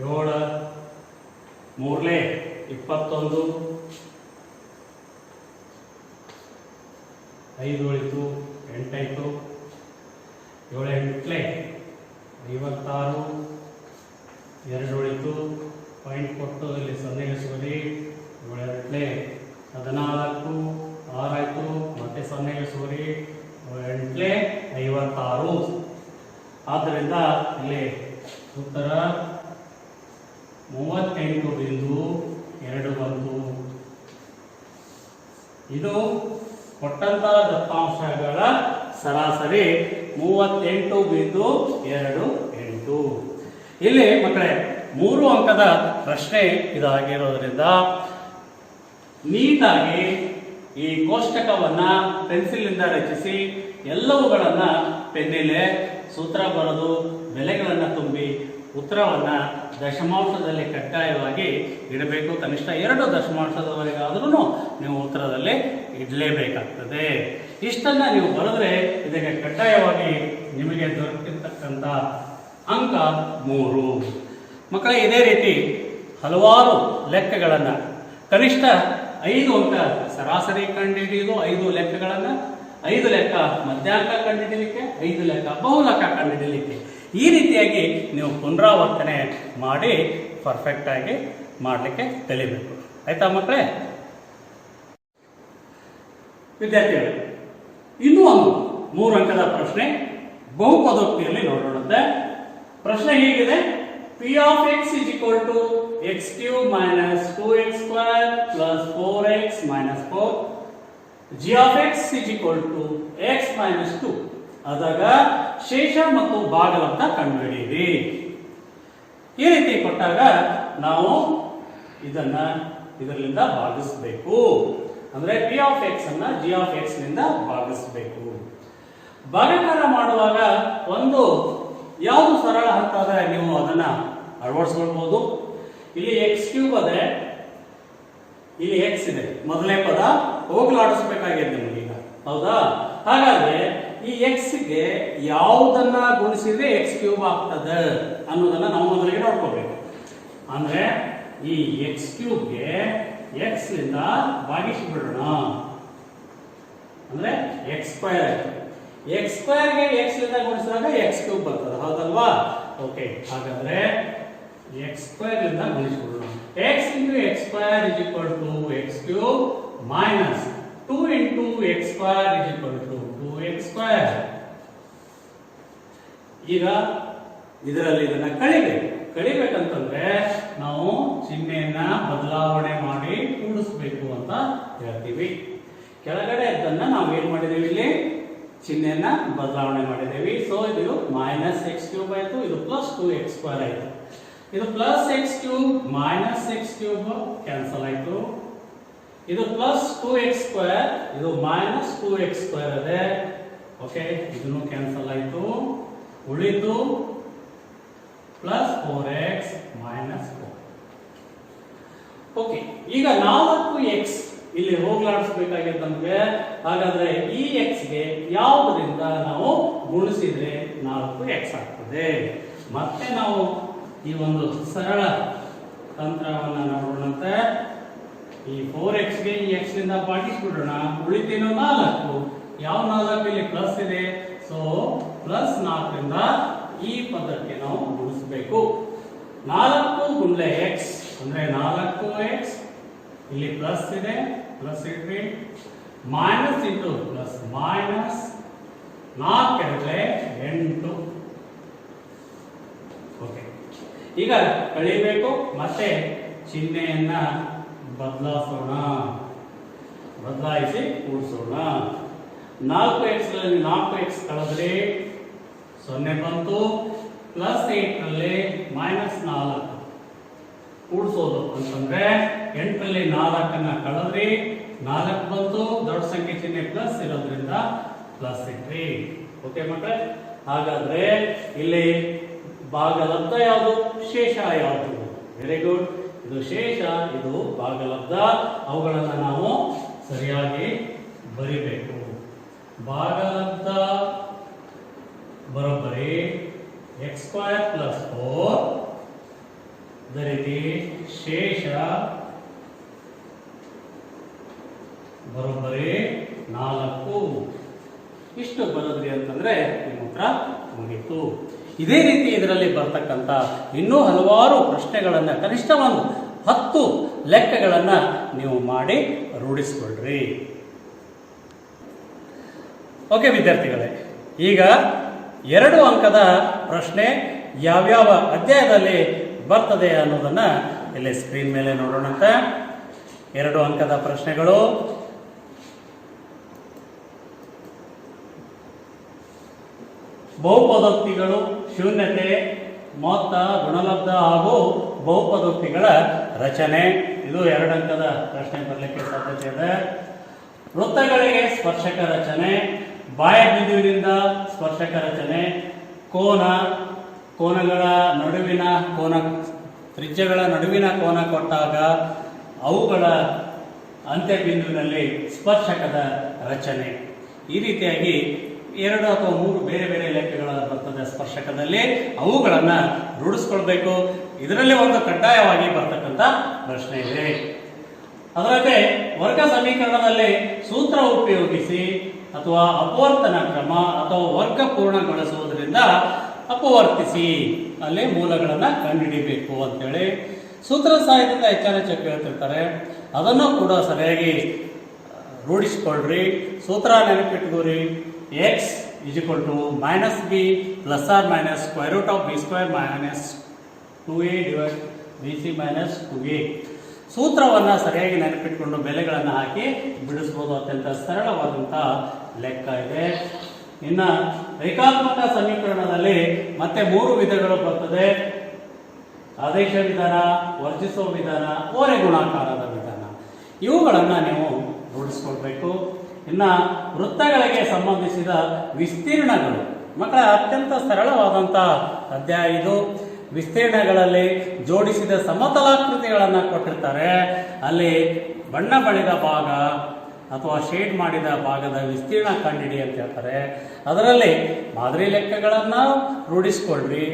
ಏಳು 3 21, 5 ಉಳಿತು 8 ಆಯ್ತು. 7 8 56, 2 ಉಳಿತು ಪಾಯಿಂಟ್ ಕೊಟ್ಟು ಇಲ್ಲಿ 0 ಇಳಿಸುವರಿ. 7 2 14, 6 ಆಯ್ತು ಮತ್ತೆ 0 ಇಳಿಸುವರಿ. 7 8 56. ಆದ್ದರಿಂದ ಇಲ್ಲಿ ಉತ್ತರ 38.2 ಬಂತು. ಇದು ಕೊಟ್ಟಂತ ದತ್ತಾಂಶಗಳ ಸರಾಸರಿ 38.28. ಇಲ್ಲಿ ಮಕ್ಕಳೇ 3 ಅಂಕದ ಪ್ರಶ್ನೆ ಇದಾಗಿರೋದ್ರಿಂದ ನೀಟಾಗಿ ಈ ಕೋಷ್ಟಕವನ್ನ ಪೆನ್ಸಿಲ್ನಿಂದ ರಚಿಸಿ ಎಲ್ಲವುಗಳನ್ನ ಪೆನ್ನಿಲೆ ಸೂತ್ರ ಬರೆದು ಬೆಲೆಗಳನ್ನ ತುಂಬಿ ಉತ್ತರವನ್ನ ದಶಮಾಂಶದಲ್ಲಿ ಕಡ್ಡಾಯವಾಗಿ ಇಡಬೇಕು. ಕನಿಷ್ಠ 2 ದಶಮಾಂಶದವರೆಗೆ ಆದ್ರೂ ನೀವು ಉತ್ತರದಲ್ಲಿ ಇಡಲೇಬೇಕಾಗ್ತದೆ. ಇಷ್ಟನ್ನ ನೀವು ಬರೆದ್ರೆ ಇದಕ್ಕೆ ಕಡ್ಡಾಯವಾಗಿ ನಿಮಗೆ ದೊರಕಿರ್ತಕ್ಕಂಥ ಅಂಕ 3. ಮಕ್ಕಳೇ, ಇದೇ ರೀತಿ ಹಲವಾರು ಲೆಕ್ಕಗಳನ್ನು ಕನಿಷ್ಠ 5 ಅಂಕ ಸರಾಸರಿ ಕಂಡುಹಿಡಿಯುವುದು, 5 ಲೆಕ್ಕಗಳನ್ನು, 5 ಲೆಕ್ಕ ಮಧ್ಯಾಂಕ ಕಂಡುಹಿಡಿಯಲಿಕ್ಕೆ, 5 ಲೆಕ್ಕ ಬಹುಲಕ ಕಂಡುಹಿಡಿಯಲಿಕ್ಕೆ, ಈ ರೀತಿಯಾಗಿ ನೀವು ಪುನರಾವರ್ತನೆ ಮಾಡಿ ಪರ್ಫೆಕ್ಟ್ ಆಗಿ ಮಾಡಲಿಕ್ಕೆ ಕಲಿಬೇಕು. ಆಯ್ತಾ ಮಕ್ಕಳೇ? ವಿದ್ಯಾರ್ಥಿಗಳು, ಇನ್ನೂ ಒಂದು 3 ಅಂಕದ ಪ್ರಶ್ನೆ ಬಹುಪದೋಕ್ತಿಯಲ್ಲಿ ನೋಡೋಣಂತೆ. ಪ್ರಶ್ನೆ ಹೀಗಿದೆ: P of x is equal to x cube minus 2x square plus 4x minus 4. G of x is equal to x minus 2. ಆದಾಗ ಶೇಷ ಮತ್ತು ಭಾಗಲಬ್ಧ ಕಂಡುಹಿಡಿಯಿರಿ. ಈ ರೀತಿ ಕೊಟ್ಟಾಗ ನಾವು ಇದರಿಂದ ಭಾಗಿಸಬೇಕು. ಅಂದ್ರೆ ಪಿ ಆಫ್ ಎಕ್ಸ್ ಅನ್ನ ಜಿ ಆಫ್ ಎಕ್ಸ್ ನಿಂದ ಭಾಗಿಸಬೇಕು. ಭಾಗಾಕಾರ ಮಾಡುವಾಗ ಒಂದು ಯಾವುದು ಸರಳ ಹಂತ ಆದರೆ ನೀವು ಅದನ್ನ ಅಳವಡಿಸ್ಕೊಳ್ಬಹುದು. ಇಲ್ಲಿ ಎಕ್ಸ್ ಕ್ಯೂಬ್ ಅದೇ, ಇಲ್ಲಿ ಎಕ್ಸ್ ಇದೆ, ಮೊದಲನೇ ಪದ ಹೋಗ್ಲಾಡಿಸ್ಬೇಕಾಗಿದೆ ನಿಮಗೀಗ, ಹೌದಾ? ಹಾಗಾದ್ರೆ ಈ ಎಕ್ಸ್ ಗೆ ಯಾವುದನ್ನ ಗುಣಿಸಿದ್ರೆ ಎಕ್ಸ್ ಕ್ಯೂಬ್ ಆಗ್ತದೆ ಅನ್ನೋದನ್ನ ನಾವು ಮೊದಲಿಗೆ ನೋಡ್ಕೋಬೇಕು. ಅಂದ್ರೆ ಈ ಎಕ್ಸ್ ಕ್ಯೂಬ್ಗೆ ಎಕ್ಸ್ ನಿಂದ ಭಾಗಿಸಿ ಬಿಡೋಣ. ಅಂದ್ರೆ ಎಕ್ಸ್ ಸ್ಕ್ವೈರ್ ಆಯ್ತು. ಎಕ್ಸ್ ಸ್ಕ್ವೈರ್ಗೆ ಎಕ್ಸ್ ನಿಂದ ಗುಣಿಸಿದಾಗ ಎಕ್ಸ್ ಕ್ಯೂಬ್ ಬರ್ತದೆ, ಹೌದಲ್ವಾ? ಓಕೆ, ಹಾಗಾದ್ರೆ ಎಕ್ಸ್ ಸ್ಕ್ವೈರ್ ನಿಂದ ಗುಣಿಸಿಬಿಡೋಣ. X into x square is equal to x cube minus 2 into x square is equal to 2x square. ಈಗ ಇದರಲ್ಲಿ ಇದನ್ನ ಕಳಿಬೇಕಂತಂದ್ರೆ ನಾವು ಚಿಹ್ನೆಯನ್ನ ಬದಲಾವಣೆ ಮಾಡಿ ಕೂಡಿಸ್ಬೇಕು ಅಂತ ಹೇಳ್ತೀವಿ. ಕೆಳಗಡೆ ಅದನ್ನ ನಾವು ಏನ್ ಮಾಡಿದೀವಿ, ಇಲ್ಲಿ ಚಿಹ್ನೆಯನ್ನ ಬದಲಾವಣೆ ಮಾಡಿದ್ದೇವೆ. ಸೊ ಇದು ಮೈನಸ್ ಎಕ್ಸ್ ಕ್ಯೂಬ್ ಆಯ್ತು, ಇದು ಪ್ಲಸ್ 2x ಸ್ಕ್ವೇರ್ ಆಯ್ತು. ಇದು plus X cube minus X cube cancel ಆಯ್ತು. ಇದು ಪ್ಲಸ್ 2x ಸ್ಕ್ವೇರ್, ಇದು ಮೈನಸ್ 2x ಸ್ಕ್ವೇರ್ ಇದೆ. ಓಕೆ, ಇದನ್ನು ಕ್ಯಾನ್ಸಲ್ ಆಯ್ತು. ಉಳಿದು ಪ್ಲಸ್ 4x ಮೈನಸ್ 4. ಓಕೆ, ಈಗ 4x ಇಲ್ಲಿ ಹೋಗ್ಲಾಡಿಸಬೇಕಾಗಿದೆ ನಮಗೆ. ಹಾಗಾದ್ರೆ ಈ x ಗೆ ಯಾವುದರಿಂದ ನಾವು ಗುಣಿಸಿದ್ರೆ 4x ಆಗ್ತದೆ. ಮತ್ತೆ ನಾವು ಈ ಒಂದು ಸರಳ ತಂತ್ರವನ್ನ ನೋಡೋಣಂತೆ. ಈ 4x ಗೆ ಈ x ನಿಂದ ಭಾಗಿಸ್ಬಿಡೋಣ. ಉಳಿತೇನೋ 4. ಯಾವ 4 ಇಲ್ಲಿ ಪ್ಲಸ್ ಇದೆ, ಸೊ ಪ್ಲಸ್ 4 ರಿಂದ ಈ ಪದಕ್ಕೆ ನಾವು ಗುಣಿಸಬೇಕು. 4 ಗುಂಡ್ಲೆ x ಅಂದ್ರೆ 4x, ಇಲ್ಲಿ ಪ್ಲಸ್ ಇದೆ, ಪ್ಲಸ್ ಇಟ್ರಿ, ಮೈನಸ್ ಇಂಟು ಪ್ಲಸ್ ಮೈನಸ್, 4 ಎರಡಲೆ 8. ಓಕೆ, ಈಗ ಕಳಿಬೇಕು. ಮತ್ತೆ ಚಿಹ್ನೆಯನ್ನ ಬದಲಾಯಿಸಿ ಕೂಡಿಸೋಣ. 4x ರಲ್ಲಿ 4x ಕಳೆದ್ರೆ 0 ಬಂತು. ಪ್ಲಸ್ 8 ರಲ್ಲಿ ಮೈನಸ್ 4 ಕೂಡಿಸೋದು ಅಂತಂದ್ರೆ 8 ರಲ್ಲಿ 4 ಅನ್ನ ಕಳೆದ್ರಿ 4 ಬಂತು. ದೊಡ್ಡ ಸಂಖ್ಯೆ ಚಿಹ್ನೆ ಪ್ಲಸ್ ಇರೋದ್ರಿಂದ ಪ್ಲಸ್ ಇಟ್ರಿ. ಓಕೆ ಮಕ್ಕಳೇ, ಹಾಗಾದ್ರೆ ಇಲ್ಲಿ ಭಾಗಲಬ್ಧ ಯಾವುದು, ಶೇಷ ಯಾವುದು? Very good. ಇದು ಶೇಷ, ಇದು ಭಾಗಲಬ್ಧ. ಅವುಗಳನ್ನು ನಾವು ಸರಿಯಾಗಿ ಬರಿಬೇಕು. ಭಾಗಲಬ್ಧ ಬರೋಬ್ಬರಿ ಎಕ್ಸ್ ಸ್ಕ್ವೇರ್ ಪ್ಲಸ್ 4, ಅದೇ ರೀತಿ ಶೇಷ ಬರೋಬ್ಬರಿ 4. ಇಷ್ಟು ಬರೋದ್ರಿ ಅಂತಂದ್ರೆ ನಿಮ್ಮ ಉತ್ತರ ಮುಗೀತು. ಇದೇ ರೀತಿ ಇದರಲ್ಲಿ ಬರ್ತಕ್ಕಂಥ ಇನ್ನೂ ಹಲವಾರು ಪ್ರಶ್ನೆಗಳನ್ನ, ಕನಿಷ್ಠ ಒಂದು 10 ಲೆಕ್ಕಗಳನ್ನ ನೀವು ಮಾಡಿ ರೂಢಿಸಿಕೊಳ್ಳ್ರಿ. ಓಕೆ ವಿದ್ಯಾರ್ಥಿಗಳೇ, ಈಗ 2 ಅಂಕದ ಪ್ರಶ್ನೆ ಯಾವ್ಯಾವ ಅಧ್ಯಾಯದಲ್ಲಿ ಬರ್ತದೆ ಅನ್ನೋದನ್ನ ಇಲ್ಲಿ ಸ್ಕ್ರೀನ್ ಮೇಲೆ ನೋಡೋಣಂತ. 2 ಅಂಕದ ಪ್ರಶ್ನೆಗಳು. ಬಹುಪದೋಕ್ತಿಗಳು, ಶೂನ್ಯತೆ, ಮೊತ್ತ, ಗುಣಲಬ್ಧ ಹಾಗೂ ಬಹುಪದೋಕ್ತಿಗಳ ರಚನೆ. ಇದು 2 ಅಂಕದ ಪ್ರಶ್ನೆ ಬರಲಿಕ್ಕೆ ಸಾಧ್ಯತೆ ಇದೆ. ವೃತ್ತಗಳಿಗೆ ಸ್ಪರ್ಶಕ ರಚನೆ, ಬಾಹ್ಯ ಬಿಂದುವಿನಿಂದ ಸ್ಪರ್ಶಕ ರಚನೆ, ಕೋನಗಳ ನಡುವಿನ ಕೋನ, ತ್ರಿಜ್ಯಗಳ ನಡುವಿನ ಕೋನ ಕೊಟ್ಟಾಗ ಅವುಗಳ ಅಂತ್ಯ ಬಿಂದುವಿನಲ್ಲಿ ಸ್ಪರ್ಶಕದ ರಚನೆ. ಈ ರೀತಿಯಾಗಿ 2 ಅಥವಾ 3 ಬೇರೆ ಬೇರೆ ಲೆಕ್ಕಗಳ ಬರ್ತದೆ ಸ್ಪರ್ಶಕದಲ್ಲಿ. ಅವುಗಳನ್ನ ರೂಢಿಸ್ಕೊಳ್ಬೇಕು. ಇದರಲ್ಲಿ ಒಂದು ಕಡ್ಡಾಯವಾಗಿ ಬರ್ತಕ್ಕಂಥ ಪ್ರಶ್ನೆ ಇದೆ. ಅದರಂತೆ ವರ್ಗ ಸಮೀಕರಣದಲ್ಲಿ ಸೂತ್ರ ಉಪಯೋಗಿಸಿ ಅಥವಾ ಅಪವರ್ತನ ಕ್ರಮ ಅಥವಾ ವರ್ಗ ಪೂರ್ಣಗೊಳಿಸುವುದರಿಂದ ಅಪವರ್ತಿಸಿ ಅಲ್ಲಿ ಮೂಲಗಳನ್ನ ಕಂಡುಹಿಡಿಬೇಕು ಅಂತೇಳಿ ಸೂತ್ರದ ಸಹಾಯದಿಂದ ಹೆಚ್ಚು ಕೇಳ್ತಿರ್ತಾರೆ. ಅದನ್ನು ಕೂಡ ಸರಿಯಾಗಿ ರೂಢಿಸಿಕೊಳ್ಳ್ರಿ. ಸೂತ್ರ ನೆನಪಿಟ್ಕೋರಿ. x is equal to minus b plus or minus square root of b square minus 2a divided bc minus 2a. ಸೂತ್ರವನ್ನ ಸರಿಯಾಗಿ ನೆನಪಿಟ್ಕೊಂಡು ಬೆಲೆಗಳನ್ನು ಹಾಕಿ ಬಿಡಿಸಬಹುದು. ಅತ್ಯಂತ ಸರಳವಾದಂತ ಲೆಕ್ಕ ಇದೆ. ಇನ್ನ ರೇಖಾತ್ಮಕ ಸಮೀಕರಣದಲ್ಲಿ ಮತ್ತೆ 3 ವಿಧಗಳು ಬರ್ತದೆ. ಆದೇಶ ವಿಧಾನ, ವರ್ಜಿಸುವ ವಿಧಾನ, ಓರೆ ಗುಣಾಕಾರದ ವಿಧಾನ. ಇವುಗಳನ್ನ ನೀವು ರೂಢಿಸ್ಕೊಳ್ಬೇಕು. ಇನ್ನು ವೃತ್ತಗಳಿಗೆ ಸಂಬಂಧಿಸಿದ ವಿಸ್ತೀರ್ಣಗಳು ಮಕ್ಕಳ ಅತ್ಯಂತ ಸರಳವಾದಂಥ ಅಧ್ಯಾಯ ಇದು. ವಿಸ್ತೀರ್ಣಗಳಲ್ಲಿ ಜೋಡಿಸಿದ ಸಮತಲಾಕೃತಿಗಳನ್ನು ಕೊಟ್ಟಿರ್ತಾರೆ. ಅಲ್ಲಿ ಬಣ್ಣ ಬಳಿದ ಭಾಗ ಅಥವಾ ಶೇಡ್ ಮಾಡಿದ ಭಾಗದ ವಿಸ್ತೀರ್ಣ ಕಂಡಿಡಿ ಅಂತ ಹೇಳ್ತಾರೆ. ಅದರಲ್ಲಿ ಮಾದರಿ ಲೆಕ್ಕಗಳನ್ನು ರೂಢಿಸ್ಕೊಳ್ರಿ.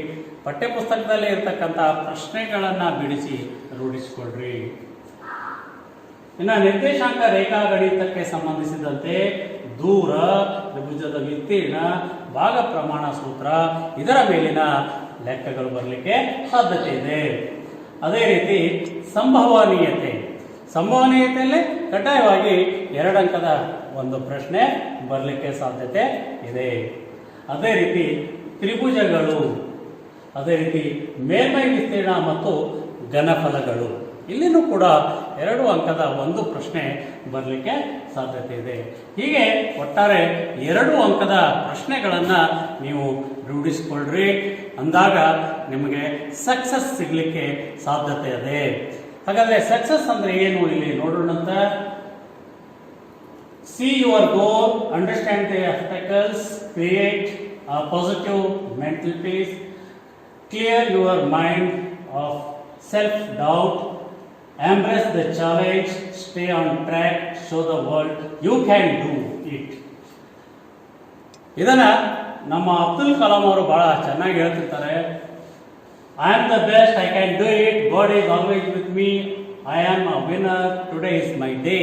ಪಠ್ಯಪುಸ್ತಕದಲ್ಲಿ ಇರ್ತಕ್ಕಂಥ ಪ್ರಶ್ನೆಗಳನ್ನು ಬಿಡಿಸಿ ರೂಢಿಸ್ಕೊಳ್ರಿ. ಇನ್ನು ನಿರ್ದೇಶಾಂಕ ರೇಖಾಗಣಿತಕ್ಕೆ ಸಂಬಂಧಿಸಿದಂತೆ ದೂರ, ತ್ರಿಭುಜದ ವಿಸ್ತೀರ್ಣ, ಭಾಗ ಪ್ರಮಾಣ ಸೂತ್ರ ಇದರ ಮೇಲಿನ ಲೆಕ್ಕಗಳು ಬರಲಿಕ್ಕೆ ಸಾಧ್ಯತೆ ಇದೆ. ಅದೇ ರೀತಿ ಸಂಭವನೀಯತೆಯಲ್ಲಿ ಕಡ್ಡಾಯವಾಗಿ 2 ಅಂಕದ ಒಂದು ಪ್ರಶ್ನೆ ಬರಲಿಕ್ಕೆ ಸಾಧ್ಯತೆ ಇದೆ. ಅದೇ ರೀತಿ ತ್ರಿಭುಜಗಳು, ಅದೇ ರೀತಿ ಮೇಲ್ಮೈ ವಿಸ್ತೀರ್ಣ ಮತ್ತು ಘನಫಲಗಳು, ಇಲ್ಲಿನೂ ಕೂಡ 2 ಅಂಕದ ಒಂದು ಪ್ರಶ್ನೆ ಬರಲಿಕ್ಕೆ ಸಾಧ್ಯತೆ ಇದೆ. ಹೀಗೆ ಒಟ್ಟಾರೆ 2 ಅಂಕದ ಪ್ರಶ್ನೆಗಳನ್ನು ನೀವು ರೂಢಿಸಿಕೊಳ್ಳ್ರಿ. ಅಂದಾಗ ನಿಮಗೆ ಸಕ್ಸಸ್ ಸಿಗಲಿಕ್ಕೆ ಸಾಧ್ಯತೆ ಇದೆ. ಹಾಗಾದರೆ ಸಕ್ಸಸ್ ಅಂದರೆ ಏನು ಇಲ್ಲಿ ನೋಡೋಣಂತ. See your goal, understand the obstacles, create a positive mental peace, clear your mind of self-doubt, embrace the challenge, stay on track, show the world you can do it. ಇದನ್ನ ನಮ್ಮ ಅಬ್ದುಲ್ ಕಲಾಂ ಅವರು ಬಹಳ ಚೆನ್ನಾಗಿ ಹೇಳ್ತಿರ್ತಾರೆ. I am the best, I can do it, god is always with me, I am a winner, today is my day.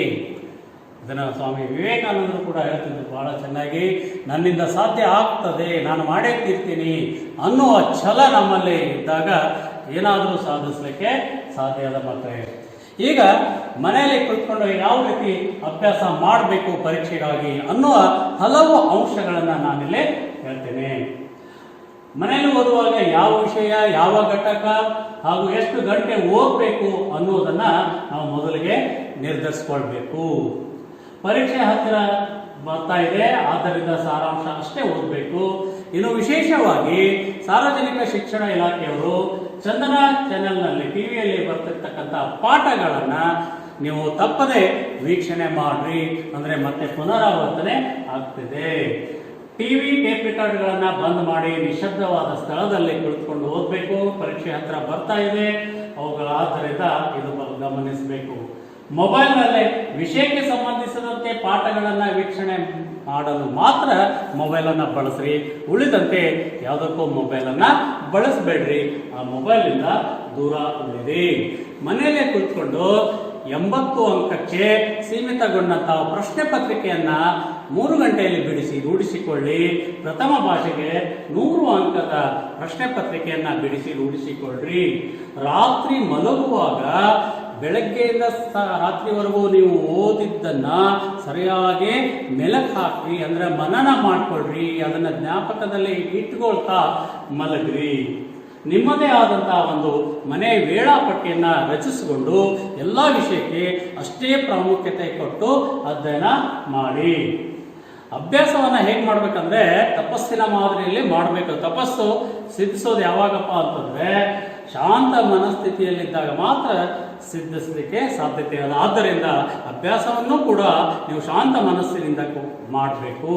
ಇದನ್ನು ಸ್ವಾಮಿ ವಿವೇಕಾನಂದರು ಕೂಡ ಹೇಳ್ತಿದ್ರು ಬಹಳ ಚೆನ್ನಾಗಿ. ನನ್ನಿಂದ ಸಾಧ್ಯ ಆಗ್ತದೆ, ನಾನು ಮಾಡೇ ತೀರ್ತೀನಿ ಅನ್ನುವ ಛಲ ನಮ್ಮಲ್ಲಿ ಇದ್ದಾಗ ಏನಾದರೂ ಸಾಧಿಸಲಿಕ್ಕೆ ಸಾಧ್ಯ ಅದ ಮಕ್ಕಳೇ. ಈಗ ಮನೆಯಲ್ಲಿ ಕುಳಿತುಕೊಂಡು ಯಾವ ರೀತಿ ಅಭ್ಯಾಸ ಮಾಡಬೇಕು ಪರೀಕ್ಷೆಗಾಗಿ ಅನ್ನುವ ಹಲವು ಅಂಶಗಳನ್ನು ನಾನಿಲ್ಲಿ ಹೇಳ್ತೇನೆ. ಮನೆಯಲ್ಲಿ ಓದುವಾಗ ಯಾವ ವಿಷಯ, ಯಾವ ಘಟಕ ಹಾಗೂ ಎಷ್ಟು ಗಂಟೆ ಓದಬೇಕು ಅನ್ನೋದನ್ನು ನಾವು ಮೊದಲಿಗೆ ನಿರ್ಧರಿಸ್ಕೊಳ್ಬೇಕು. ಪರೀಕ್ಷೆ ಹತ್ತಿರ ಬರ್ತಾ ಇದೆ, ಆದ್ದರಿಂದ ಸಾರಾಂಶ ಅಷ್ಟೇ ಓದಬೇಕು. ಇನ್ನು ವಿಶೇಷವಾಗಿ ಸಾರ್ವಜನಿಕ ಶಿಕ್ಷಣ ಇಲಾಖೆಯವರು ಚಂದನ ಚಾನೆಲ್ನಲ್ಲಿ ಟಿವಿಯಲ್ಲಿ ಬರ್ತಿರ್ತಕ್ಕಂಥ ಪಾಠಗಳನ್ನು ನೀವು ತಪ್ಪದೆ ವೀಕ್ಷಣೆ ಮಾಡ್ರಿ, ಅಂದರೆ ಮತ್ತೆ ಪುನರಾವರ್ತನೆ ಆಗ್ತಿದೆ. ಟಿವಿ ಟೇಪ್ ರೆಕಾರ್ಡ್ಗಳನ್ನು ಬಂದ್ ಮಾಡಿ ನಿಶಬ್ದವಾದ ಸ್ಥಳದಲ್ಲಿ ಕುಳಿತುಕೊಂಡು ಓದಬೇಕು. ಪರೀಕ್ಷೆ ಹತ್ತಿರ ಬರ್ತಾ ಇದೆ, ಅವುಗಳ ಆದ್ದರಿಂದ ಇದು ಗಮನಿಸಬೇಕು. ಮೊಬೈಲ್ನಲ್ಲೇ ವಿಷಯಕ್ಕೆ ಸಂಬಂಧಿಸಿದಂತೆ ಪಾಠಗಳನ್ನು ವೀಕ್ಷಣೆ ಮಾಡಲು ಮಾತ್ರ ಮೊಬೈಲನ್ನು ಬಳಸ್ರಿ. ಉಳಿದಂತೆ ಯಾವುದಕ್ಕೂ ಮೊಬೈಲನ್ನು ಬಳಸಬೇಡ್ರಿ. ಆ ಮೊಬೈಲಿಂದ ದೂರ ಉಳಿರಿ. ಮನೆಯಲ್ಲೇ ಕುಳಿತುಕೊಂಡು 80 ಅಂಕಕ್ಕೆ ಸೀಮಿತಗೊಂಡಂತಹ ಪ್ರಶ್ನೆ ಪತ್ರಿಕೆಯನ್ನ 3 ಗಂಟೆಯಲ್ಲಿ ಬಿಡಿಸಿ ರೂಢಿಸಿಕೊಳ್ಳಿ. ಪ್ರಥಮ ಭಾಷೆಗೆ 100 ಅಂಕದ ಪ್ರಶ್ನೆ ಪತ್ರಿಕೆಯನ್ನ ಬಿಡಿಸಿ ರೂಢಿಸಿಕೊಳ್ಳ್ರಿ. ರಾತ್ರಿ ಮಲಗುವಾಗ ಬೆಳಗ್ಗೆಯಿಂದ ರಾತ್ರಿವರೆಗೂ ನೀವು ಓದಿದ್ದನ್ನ ಸರಿಯಾಗಿ ಮೆಲಕ್ ಹಾಕ್ರಿ, ಅಂದ್ರೆ ಮನನ ಮಾಡ್ಕೊಳ್ರಿ. ಅದನ್ನ ಜ್ಞಾಪಕದಲ್ಲಿ ಇಟ್ಕೊಳ್ತಾ ಮಲಗ್ರಿ. ನಿಮ್ಮದೇ ಆದಂತಹ ಒಂದು ಮನೆ ವೇಳಾಪಟ್ಟಿಯನ್ನ ರಚಿಸಿಕೊಂಡು ಎಲ್ಲ ವಿಷಯಕ್ಕೆ ಅಷ್ಟೇ ಪ್ರಾಮುಖ್ಯತೆ ಕೊಟ್ಟು ಅಧ್ಯಯನ ಮಾಡಿ. ಅಭ್ಯಾಸವನ್ನ ಹೇಗೆ ಮಾಡ್ಬೇಕಂದ್ರೆ ತಪಸ್ಸಿನ ಮಾದರಿಯಲ್ಲಿ ಮಾಡಬೇಕು. ತಪಸ್ಸು ಸಿದ್ಧಿಸೋದು ಯಾವಾಗಪ್ಪ ಅಂತಂದ್ರೆ ಶಾಂತ ಮನಸ್ಥಿತಿಯಲ್ಲಿದ್ದಾಗ ಮಾತ್ರ ಸಿದ್ಧಿಸಲಿಕ್ಕೆ ಸಾಧ್ಯತೆ ಇಲ್ಲ. ಆದ್ದರಿಂದ ಅಭ್ಯಾಸವನ್ನು ಕೂಡ ನೀವು ಶಾಂತ ಮನಸ್ಸಿನಿಂದ ಮಾಡಬೇಕು.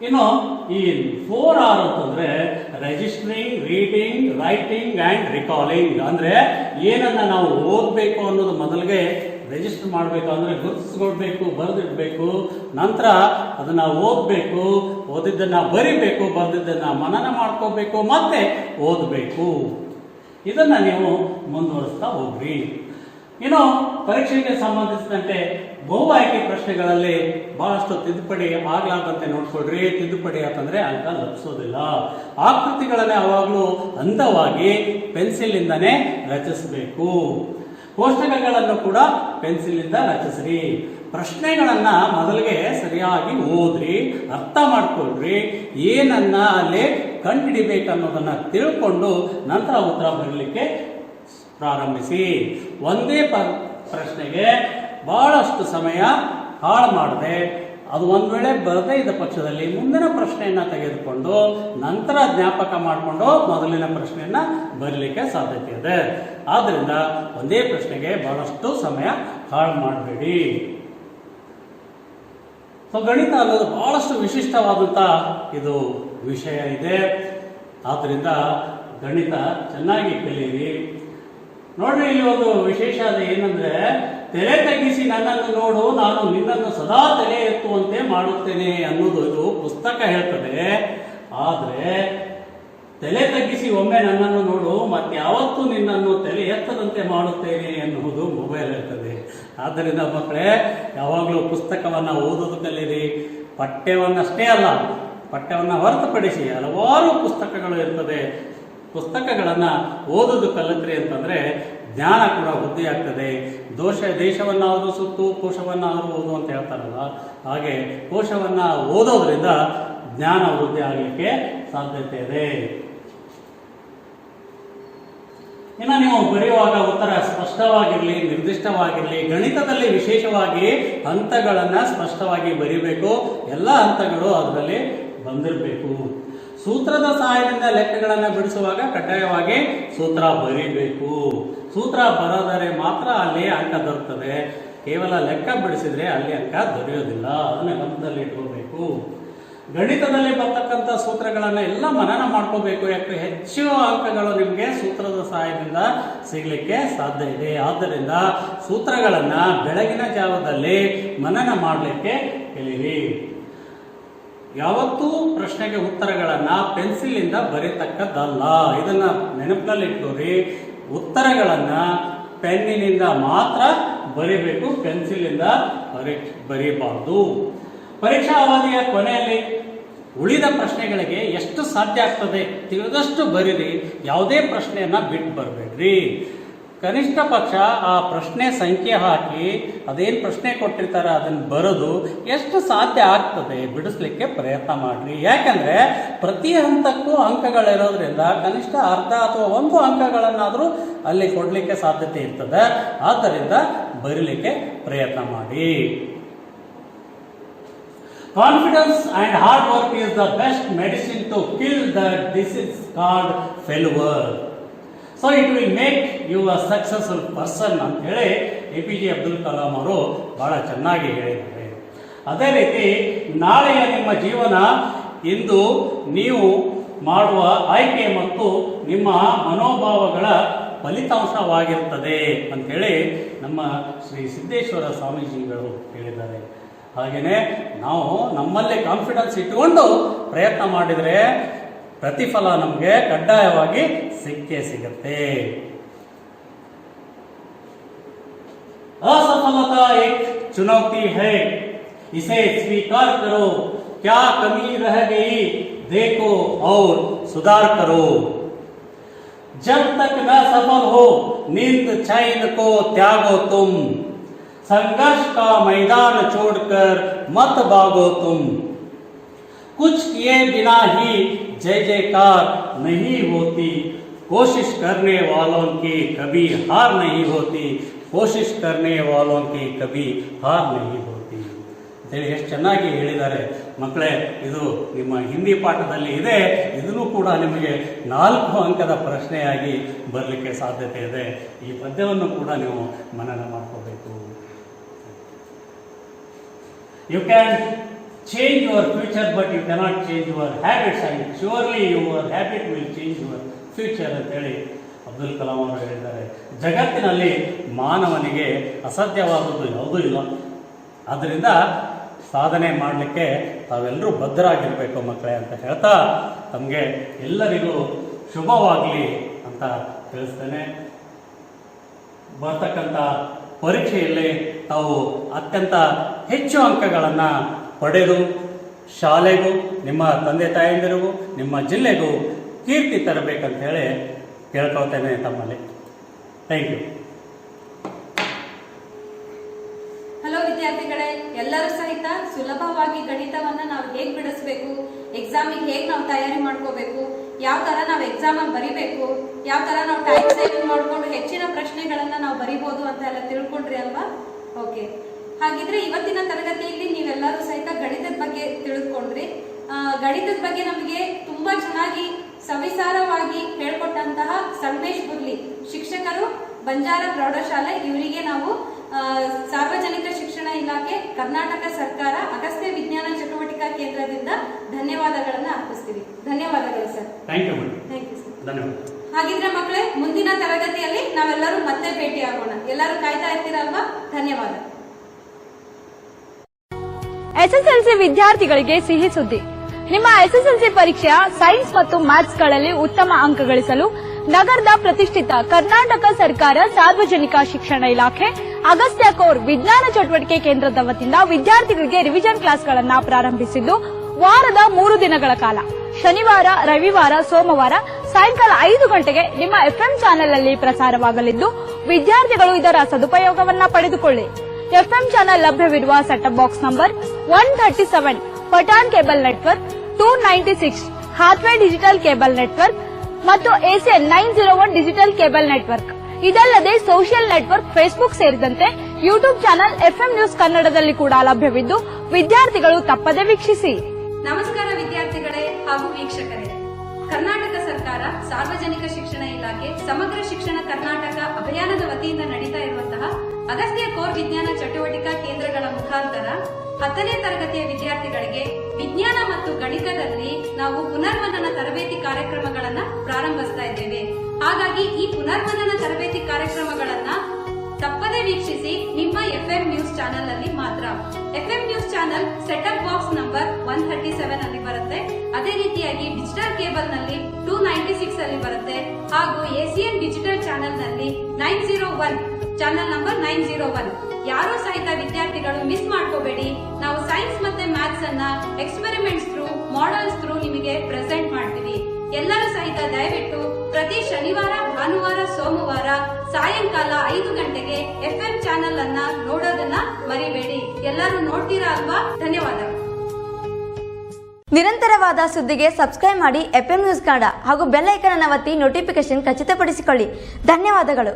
ಇನ್ನು ಈ 4R ಅಂತಂದ್ರೆ registering, reading, writing and recalling. ಅಂದ್ರೆ ಏನನ್ನ ನಾವು ಓದಬೇಕು ಅನ್ನೋದು ಮೊದಲಿಗೆ ರಿಜಿಸ್ಟರ್ ಮಾಡಬೇಕು, ಅಂದ್ರೆ ಗುರುತಿಸ್ಕೊಳ್ಬೇಕು, ಬರೆದಿಡ್ಬೇಕು. ನಂತರ ಅದನ್ನ ಓದಬೇಕು, ಓದಿದ್ದನ್ನ ಬರಿಬೇಕು, ಬರೆದಿದ್ದನ್ನ ಮನನ ಮಾಡ್ಕೋಬೇಕು, ಮತ್ತೆ ಓದಬೇಕು. ಇದನ್ನ ನೀವು ಮುಂದುವರಿಸ್ತಾ ಹೋಗ್ರಿ. ಇನ್ನು ಪರೀಕ್ಷೆಗೆ ಸಂಬಂಧಿಸಿದಂತೆ ಬಹು ಆಯ್ಕೆ ಪ್ರಶ್ನೆಗಳಲ್ಲಿ ಬಹಳಷ್ಟು ತಿದ್ದುಪಡಿ ಆಗ್ಲಾರ್ದಂತೆ ನೋಡ್ಕೊಳ್ರಿ. ತಿದ್ದುಪಡಿ ಯಾಕಂದ್ರೆ ಅಂಕ ಲಭಿಸೋದಿಲ್ಲ. ಆಕೃತಿಗಳನ್ನ ಯಾವಾಗಲೂ ಅಂದವಾಗಿ ಪೆನ್ಸಿಲ್ ಇಂದಾನೇ ರಚಿಸಬೇಕು. ಕೋಷ್ಟಕಗಳನ್ನು ಕೂಡ ಪೆನ್ಸಿಲ್ ಇಂದ ರಚಿಸ್ರಿ. ಪ್ರಶ್ನೆಗಳನ್ನ ಮೊದಲಿಗೆ ಸರಿಯಾಗಿ ಓದ್ರಿ, ಅರ್ಥ ಮಾಡ್ಕೊಳ್ರಿ. ಏನನ್ನ ಅಲ್ಲಿ ಕಂಡುಹಿಡಿಬೇಕನ್ನೋದನ್ನ ತಿಳ್ಕೊಂಡು ನಂತರ ಉತ್ತರ ಬರಲಿಕ್ಕೆ ಪ್ರಾರಂಭಿಸಿ. ಒಂದೇ ಪ್ರಶ್ನೆಗೆ ಬಹಳಷ್ಟು ಸಮಯ ಹಾಳು ಮಾಡದೆ ಅದು ಒಂದು ವೇಳೆ ಬರದೇ ಇದ್ದ ಪಕ್ಷದಲ್ಲಿ ಮುಂದಿನ ಪ್ರಶ್ನೆಯನ್ನು ತೆಗೆದುಕೊಂಡು ನಂತರ ಜ್ಞಾಪಕ ಮಾಡಿಕೊಂಡು ಮೊದಲಿನ ಪ್ರಶ್ನೆಯನ್ನು ಬರಲಿಕ್ಕೆ ಸಾಧ್ಯತೆ ಇದೆ. ಆದ್ದರಿಂದ ಒಂದೇ ಪ್ರಶ್ನೆಗೆ ಬಹಳಷ್ಟು ಸಮಯ ಹಾಳು ಮಾಡಬೇಡಿ. ಸೊ ಗಣಿತ ಅನ್ನೋದು ಬಹಳಷ್ಟು ವಿಶಿಷ್ಟವಾದಂಥ ಇದು ವಿಷಯ ಇದೆ. ಆದ್ದರಿಂದ ಗಣಿತ ಚೆನ್ನಾಗಿ ಕಲಿಯಿರಿ. ನೋಡ್ರಿ, ಇಲ್ಲಿ ಒಂದು ವಿಶೇಷ ಅದು ಏನಂದ್ರೆ, ತಲೆ ತಗ್ಗಿಸಿ ನನ್ನನ್ನು ನೋಡು, ನಾನು ನಿನ್ನನ್ನು ಸದಾ ತಲೆ ಎತ್ತುವಂತೆ ಮಾಡುತ್ತೇನೆ ಅನ್ನೋದು ಇದು ಪುಸ್ತಕ ಹೇಳ್ತದೆ. ಆದರೆ ತಲೆ ತಗ್ಗಿಸಿ ಒಮ್ಮೆ ನನ್ನನ್ನು ನೋಡು, ಮತ್ತೆ ಯಾವತ್ತೂ ನಿನ್ನನ್ನು ತಲೆ ಎತ್ತದಂತೆ ಮಾಡುತ್ತೇನೆ ಎನ್ನುವುದು ಮೊಬೈಲ್ ಹೇಳ್ತದೆ. ಆದ್ದರಿಂದ ಮಕ್ಕಳೇ, ಯಾವಾಗಲೂ ಪುಸ್ತಕವನ್ನು ಓದೋದು ಕಲೀರಿ. ಪಠ್ಯವನ್ನಷ್ಟೇ ಅಲ್ಲ, ಪಠ್ಯವನ್ನು ಹೊರತುಪಡಿಸಿ ಹಲವಾರು ಪುಸ್ತಕಗಳು ಇರ್ತದೆ. ಪುಸ್ತಕಗಳನ್ನು ಓದೋದು ಕಲಿತ್ರಿ ಅಂತಂದರೆ ಜ್ಞಾನ ಕೂಡ ವೃದ್ಧಿ ಆಗ್ತದೆ. ದೇಶವನ್ನಾದರೂ ಸುತ್ತು ಕೋಶವನ್ನಾದರೂ ಓದು ಅಂತ ಹೇಳ್ತಾರಲ್ಲ, ಹಾಗೆ ಕೋಶವನ್ನು ಓದೋದ್ರಿಂದ ಜ್ಞಾನ ವೃದ್ಧಿ ಆಗಲಿಕ್ಕೆ ಸಾಧ್ಯತೆ ಇದೆ. ಇನ್ನು ನೀವು ಬರೆಯುವಾಗ ಉತ್ತರ ಸ್ಪಷ್ಟವಾಗಿರಲಿ, ನಿರ್ದಿಷ್ಟವಾಗಿರಲಿ. ಗಣಿತದಲ್ಲಿ ವಿಶೇಷವಾಗಿ ಹಂತಗಳನ್ನು ಸ್ಪಷ್ಟವಾಗಿ ಬರೀಬೇಕು. ಎಲ್ಲ ಹಂತಗಳು ಅದರಲ್ಲಿ ಬಂದಿರಬೇಕು. ಸೂತ್ರದ ಸಹಾಯದಿಂದ ಲೆಕ್ಕಗಳನ್ನು ಬಿಡಿಸುವಾಗ ಕಡ್ಡಾಯವಾಗಿ ಸೂತ್ರ ಬರೀಬೇಕು. ಸೂತ್ರ ಬರೋದರೆ ಮಾತ್ರ ಅಲ್ಲಿ ಅಂಕ ದೊರೆಯುತ್ತದೆ. ಕೇವಲ ಲೆಕ್ಕ ಬಿಡಿಸಿದ್ರೆ ಅಲ್ಲಿ ಅಂಕ ದೊರೆಯೋದಿಲ್ಲ. ಅದನ್ನು ಗಮನದಲ್ಲಿ ಇಟ್ಕೋಬೇಕು. ಗಣಿತದಲ್ಲಿ ಬರ್ತಕ್ಕಂಥ ಸೂತ್ರಗಳನ್ನು ಎಲ್ಲ ಮನನ ಮಾಡ್ಕೋಬೇಕು. ಯಾಕೆ ಹೆಚ್ಚು ಅಂಕಗಳು ನಿಮಗೆ ಸೂತ್ರದ ಸಹಾಯದಿಂದ ಸಿಗಲಿಕ್ಕೆ ಸಾಧ್ಯ ಇದೆ. ಆದ್ದರಿಂದ ಸೂತ್ರಗಳನ್ನು ಬೆಳಗಿನ ಜಾವದಲ್ಲಿ ಮನನ ಮಾಡಲಿಕ್ಕೆ ಕಲಿಯಿರಿ. ಯಾವತ್ತೂ ಪ್ರಶ್ನೆಗೆ ಉತ್ತರಗಳನ್ನು ಪೆನ್ಸಿಲಿಂದ ಬರೀತಕ್ಕದ್ದಲ್ಲ. ಇದನ್ನ ನೆನಪಿನಲ್ಲಿ ಇಟ್ಕೋರಿ. ಉತ್ತರಗಳನ್ನು ಪೆನ್ನಿನಿಂದ ಮಾತ್ರ ಬರೀಬೇಕು, ಪೆನ್ಸಿಲಿಂದ ಬರೀಬಾರ್ದು. ಪರೀಕ್ಷಾ ಅವಧಿಯ ಕೊನೆಯಲ್ಲಿ ಉಳಿದ ಪ್ರಶ್ನೆಗಳಿಗೆ ಎಷ್ಟು ಸಾಧ್ಯ ಆಗ್ತದೆ ತಿಳಿದಷ್ಟು ಬರೀರಿ. ಯಾವುದೇ ಪ್ರಶ್ನೆಯನ್ನ ಬಿಟ್ಟು ಬರಬೇಡ್ರಿ. ಕನಿಷ್ಠ ಪಕ್ಷ ಆ ಪ್ರಶ್ನೆ ಸಂಖ್ಯೆ ಹಾಕಿ ಅದೇನು ಪ್ರಶ್ನೆ ಕೊಟ್ಟಿರ್ತಾರೆ ಅದನ್ನು ಬರೆದು ಎಷ್ಟು ಸಾಧ್ಯ ಆಗ್ತದೆ ಬಿಡಿಸ್ಲಿಕ್ಕೆ ಪ್ರಯತ್ನ ಮಾಡಿರಿ. ಯಾಕಂದರೆ ಪ್ರತಿ ಹಂತಕ್ಕೂ ಅಂಕಗಳಿರೋದ್ರಿಂದ ಕನಿಷ್ಠ ಅರ್ಧ ಅಥವಾ 1 ಅಂಕಗಳನ್ನಾದರೂ ಅಲ್ಲಿ ಕೊಡಲಿಕ್ಕೆ ಸಾಧ್ಯತೆ ಇರ್ತದೆ. ಆದ್ದರಿಂದ ಬರೀಲಿಕ್ಕೆ ಪ್ರಯತ್ನ ಮಾಡಿ. Confidence and hard work is the best medicine to kill the disease called failure. So it will make you a successful person ಅಂತ ಹೇಳಿ APJ ಅಬ್ದುಲ್ ಕಲಾಂ ಅವರು ಬಹಳ ಚೆನ್ನಾಗಿ ಹೇಳಿದ್ದಾರೆ. ಅದೇ ರೀತಿ ನಾಳೆಯ ನಿಮ್ಮ ಜೀವನ ಇಂದು ನೀವು ಮಾಡುವ ಆಯ್ಕೆ ಮತ್ತು ನಿಮ್ಮ ಮನೋಭಾವಗಳ ಫಲಿತಾಂಶವಾಗಿರುತ್ತದೆ ಅಂತೇಳಿ ನಮ್ಮ ಶ್ರೀ ಸಿದ್ದೇಶ್ವರ ಸ್ವಾಮೀಜಿಗಳು ಹೇಳಿದ್ದಾರೆ. ಹಾಗೆಯೇ ನಾವು ನಮ್ಮಲ್ಲೇ ಕಾನ್ಫಿಡೆನ್ಸ್ ಇಟ್ಟುಕೊಂಡು ಪ್ರಯತ್ನ ಮಾಡಿದರೆ ಪ್ರತಿಫಲ ನಮಗೆ ಕಡ್ಡಾಯವಾಗಿ ಸಿಕ್ಕೇ ಸಿಗುತ್ತೆ. असफलता एक चुनौती है, इसे स्वीकार करो. क्या कमी रह गई देखो और सुधार करो. जब तक न सफल हो नींद चैन को त्यागो तुम. संघर्ष का मैदान छोड़कर मत भागो तुम. कुछ किए बिना ही जय जयकार नहीं होती. कोशिश करने वालों की कभी हार नहीं होती. कोशिश करने वालों की कभी हार नहीं होती ಅಂತೇಳಿ ಎಷ್ಟು ಚೆನ್ನಾಗಿ ಹೇಳಿದ್ದಾರೆ ಮಕ್ಕಳೇ. ಇದು ನಿಮ್ಮ ಹಿಂದಿ ಪಾಠದಲ್ಲಿ ಇದೆ. ಇದನ್ನು ಕೂಡ ನಿಮಗೆ 4 ಅಂಕದ ಪ್ರಶ್ನೆಯಾಗಿ ಬರಲಿಕ್ಕೆ ಸಾಧ್ಯತೆ ಇದೆ. ಈ ಪದ್ಯವನ್ನು ಕೂಡ ನೀವು ಮನನ ಮಾಡ್ಕೋಬೇಕು. You can change your future but you cannot change your habits, and surely your habit will change your future ಅಂತೇಳಿ ಅಬ್ದುಲ್ ಕಲಾಂ ಅವರು ಹೇಳಿದ್ದಾರೆ. ಜಗತ್ತಿನಲ್ಲಿ ಮಾನವನಿಗೆ ಅಸಾಧ್ಯವಾದದ್ದು ಯಾವುದೂ ಇಲ್ಲ. ಆದ್ದರಿಂದ ಸಾಧನೆ ಮಾಡಲಿಕ್ಕೆ ತಾವೆಲ್ಲರೂ ಬದ್ಧರಾಗಿರಬೇಕು ಮಕ್ಕಳೇ ಅಂತ ಹೇಳ್ತಾ ತಮಗೆ ಎಲ್ಲರಿಗೂ ಶುಭವಾಗಲಿ ಅಂತ ತಿಳಿಸ್ತೇನೆ. ಬರ್ತಕ್ಕಂಥ ಪರೀಕ್ಷೆಯಲ್ಲಿ ತಾವು ಅತ್ಯಂತ ಹೆಚ್ಚು ಅಂಕಗಳನ್ನು ಪಡೆದು ಶಾಲೆಗೂ ನಿಮ್ಮ ತಂದೆ ತಾಯಂದಿರಿಗೂ ನಿಮ್ಮ ಜಿಲ್ಲೆಗೂ ಕೀರ್ತಿ ತರಬೇಕಂತ ಹೇಳಿ ಕೇಳ್ಕೊಳ್ತೇನೆ ತಮ್ಮಲ್ಲಿ. Thank you. ಹಲೋ ವಿದ್ಯಾರ್ಥಿಗಳೇ, ಎಲ್ಲರೂ ಸಹಿತ ಸುಲಭವಾಗಿ ಗಣಿತವನ್ನ ನಾವು ಹೇಗೆ ಬಿಡಿಸ್ಬೇಕು, ಎಕ್ಸಾಮಿಗೆ ಹೇಗೆ ನಾವು ತಯಾರಿ ಮಾಡ್ಕೋಬೇಕು, ಯಾವ ತರ ನಾವು ಎಕ್ಸಾಮ್ ಬರಿಬೇಕು, ಯಾವ ತರ ನಾವು ಟೈಮ್ ಸೇವಿಂಗ್ ಮಾಡ್ಕೊಂಡು ಹೆಚ್ಚಿನ ಪ್ರಶ್ನೆಗಳನ್ನ ನಾವು ಬರಿಬೋದು ಅಂತ ಎಲ್ಲ ತಿಳ್ಕೊಂಡ್ರಿ ಅಲ್ವಾ? ಓಕೆ, ಹಾಗಿದ್ರೆ ಇವತ್ತಿನ ತರಗತಿಯಲ್ಲಿ ನೀವೆಲ್ಲರೂ ಸಹಿತ ಗಣಿತದ ಬಗ್ಗೆ ತಿಳಿದುಕೊಂಡ್ರಿ. ಗಣಿತದ ಬಗ್ಗೆ ನಮಗೆ ತುಂಬಾ ಚೆನ್ನಾಗಿ ಸವಿಸಾರವಾಗಿ ಹೇಳ್ಕೊಟ್ಟಂತಹ ಸಂಗಮೇಶ್ ಬುರ್ಲಿ ಶಿಕ್ಷಕರು, ಬಂಜಾರ ಪ್ರೌಢಶಾಲೆ, ಇವರಿಗೆ ನಾವು ಸಾರ್ವಜನಿಕ ಶಿಕ್ಷಣ ಇಲಾಖೆ, ಕರ್ನಾಟಕ ಸರ್ಕಾರ, ಅಗಸ್ತ್ಯ ವಿಜ್ಞಾನ ಚಟುವಟಿಕಾ ಕೇಂದ್ರದಿಂದ ಧನ್ಯವಾದಗಳನ್ನ ಅರ್ಪಿಸ್ತೀವಿ. ಧನ್ಯವಾದಗಳು sir. Thank you madam. Thank you sir. ಧನ್ಯವಾದ. ಹಾಗಿದ್ರೆ ಮಕ್ಕಳೇ, ಮುಂದಿನ ತರಗತಿಯಲ್ಲಿ ನಾವೆಲ್ಲರೂ ಮತ್ತೆ ಭೇಟಿ ಆಗೋಣ. ಎಲ್ಲರೂ ಕಾಯ್ತಾ ಇರ್ತೀರಲ್ವಾ? ಧನ್ಯವಾದ. ಎಸ್ಎಸ್ಎಲ್ಸಿ ವಿದ್ಯಾರ್ಥಿಗಳಿಗೆ ಸಿಹಿ ಸುದ್ದಿ. ನಿಮ್ಮ ಎಸ್ಎಸ್ಎಲ್ಸಿ ಪರೀಕ್ಷೆಯ ಸೈನ್ಸ್ ಮತ್ತು ಮ್ಯಾಥ್ಸ್ ಗಳಲ್ಲಿ ಉತ್ತಮ ಅಂಕ ಗಳಿಸಲು ನಗರದ ಪ್ರತಿಷ್ಠಿತ ಕರ್ನಾಟಕ ಸರ್ಕಾರ ಸಾರ್ವಜನಿಕ ಶಿಕ್ಷಣ ಇಲಾಖೆ ಅಗಸ್ತ್ಯ ಕೋರ್ ವಿಜ್ಞಾನ ಚಟುವಟಿಕೆ ಕೇಂದ್ರದ ವತಿಯಿಂದ ವಿದ್ಯಾರ್ಥಿಗಳಿಗೆ ರಿವಿಷನ್ ಕ್ಲಾಸ್ಗಳನ್ನು ಪ್ರಾರಂಭಿಸಿದ್ದು, ವಾರದ 3 ದಿನಗಳ ಕಾಲ ಶನಿವಾರ, ರವಿವಾರ, ಸೋಮವಾರ ಸಾಯಂಕಾಲ 5 ಗಂಟೆಗೆ ನಿಮ್ಮ ಎಫ್ಎಂ ಚಾನೆಲ್ ಅಲ್ಲಿ ಪ್ರಸಾರವಾಗಲಿದ್ದು, ವಿದ್ಯಾರ್ಥಿಗಳು ಇದರ ಸದುಪಯೋಗವನ್ನ ಪಡೆದುಕೊಳ್ಳಿ. ಎಫ್ಎಂ ಚಾನೆಲ್ ಲಭ್ಯವಿರುವ setup box number 137 Pathan cable network, 296 Hathway digital cable network ಮತ್ತು ACN 901 ಡಿಜಿಟಲ್ ಕೇಬಲ್ ನೆಟ್ವರ್ಕ್. ಇದಲ್ಲದೆ ಸೋಷಿಯಲ್ ನೆಟ್ವರ್ಕ್ ಫೇಸ್ಬುಕ್ ಸೇರಿದಂತೆ ಯೂಟ್ಯೂಬ್ ಚಾನೆಲ್ ಎಫ್ಎಂ ನ್ಯೂಸ್ ಕನ್ನಡದಲ್ಲಿ ಕೂಡ ಲಭ್ಯವಿದ್ದು, ವಿದ್ಯಾರ್ಥಿಗಳು ತಪ್ಪದೆ ವೀಕ್ಷಿಸಿ. ನಮಸ್ಕಾರ ವಿದ್ಯಾರ್ಥಿಗಳೇ ಹಾಗೂ ವೀಕ್ಷಕರೇ. ಕರ್ನಾಟಕ ಸರ್ಕಾರ ಸಾರ್ವಜನಿಕ ಶಿಕ್ಷಣ ಇಲಾಖೆ ಸಮಗ್ರ ಶಿಕ್ಷಣ ಕರ್ನಾಟಕ ಅಭಿಯಾನದ ವತಿಯಿಂದ ನಡೀತಾ ಇರುವಂತಹ ಅಗಸ್ತ್ಯ ಕೋರ್ ವಿಜ್ಞಾನ ಚಟುವಟಿಕಾ ಕೇಂದ್ರಗಳ ಮುಖಾಂತರ 10ನೇ ತರಗತಿಯ ವಿದ್ಯಾರ್ಥಿಗಳಿಗೆ ವಿಜ್ಞಾನ ಮತ್ತು ಗಣಿತದಲ್ಲಿ ನಾವು ಪುನರ್ಮನನ ತರಬೇತಿ ಕಾರ್ಯಕ್ರಮಗಳನ್ನ ಪ್ರಾರಂಭಿಸ್ತಾ ಇದ್ದೇವೆ. ಹಾಗಾಗಿ ಈ ಪುನರ್ಮನನ ತರಬೇತಿ ಕಾರ್ಯಕ್ರಮಗಳನ್ನ ತಪ್ಪದೇ ವೀಕ್ಷಿಸಿ ನಿಮ್ಮ ಎಫ್ಎಂ ನ್ಯೂಸ್ ಚಾನೆಲ್ ಅಲ್ಲಿ ಮಾತ್ರ. FM news channel setup box number 137 ಅಲ್ಲಿ ಬರುತ್ತೆ. ಅದೇ ರೀತಿಯಾಗಿ ಡಿಜಿಟಲ್ ಕೇಬಲ್ ನಲ್ಲಿ 296 ಅಲ್ಲಿ ಬರುತ್ತೆ. ಹಾಗೂ ACN ಡಿಜಿಟಲ್ ಚಾನೆಲ್ ನಲ್ಲಿ 901 ಚಾನೆಲ್ ನಂಬರ್ 901. ಯಾರೋ ಸಹಿತ ವಿದ್ಯಾರ್ಥಿಗಳು ಮಿಸ್ ಮಾಡ್ಕೋಬೇಡಿ. ನಾವು ಸೈನ್ಸ್ ಮತ್ತೆ ಮ್ಯಾಥ್ಸ್ ಅನ್ನ ಎಕ್ಸ್ಪೆರಿಮೆಂಟ್ಸ್ ಥ್ರೂ, ಮಾಡೆಲ್ಸ್ ಥ್ರೂ ನಿಮಗೆ ಪ್ರೆಸೆಂಟ್ ಮಾಡ್ತೀವಿ. ಎಲ್ಲರೂ ಸಹಿತ ದಯವಿಟ್ಟು ಪ್ರತಿ ಶನಿವಾರ, ಭಾನುವಾರ, ಸೋಮವಾರ ಸಾಯಂಕಾಲ 5 ಗಂಟೆಗೆ ಎಫ್ಎಂ ಚಾನೆಲ್ ಅನ್ನ ನೋಡೋದನ್ನ ಮರಿಬೇಡಿ. ಎಲ್ಲರೂ ನೋಡ್ತೀರಾ ಅಲ್ವಾ? ಧನ್ಯವಾದ. ನಿರಂತರವಾದ ಸುದ್ದಿಗೆ ಸಬ್ಸ್ಕ್ರೈಬ್ ಮಾಡಿ ಎಫ್ಎಂ ನ್ಯೂಸ್ ಕನ್ನಡ ಹಾಗೂ ಬೆಲ್ ಐಕಾನ್ ಅನ್ನು ಒತ್ತಿ ನೋಟಿಫಿಕೇಶನ್ ಖಚಿತಪಡಿಸಿಕೊಳ್ಳಿ. ಧನ್ಯವಾದಗಳು.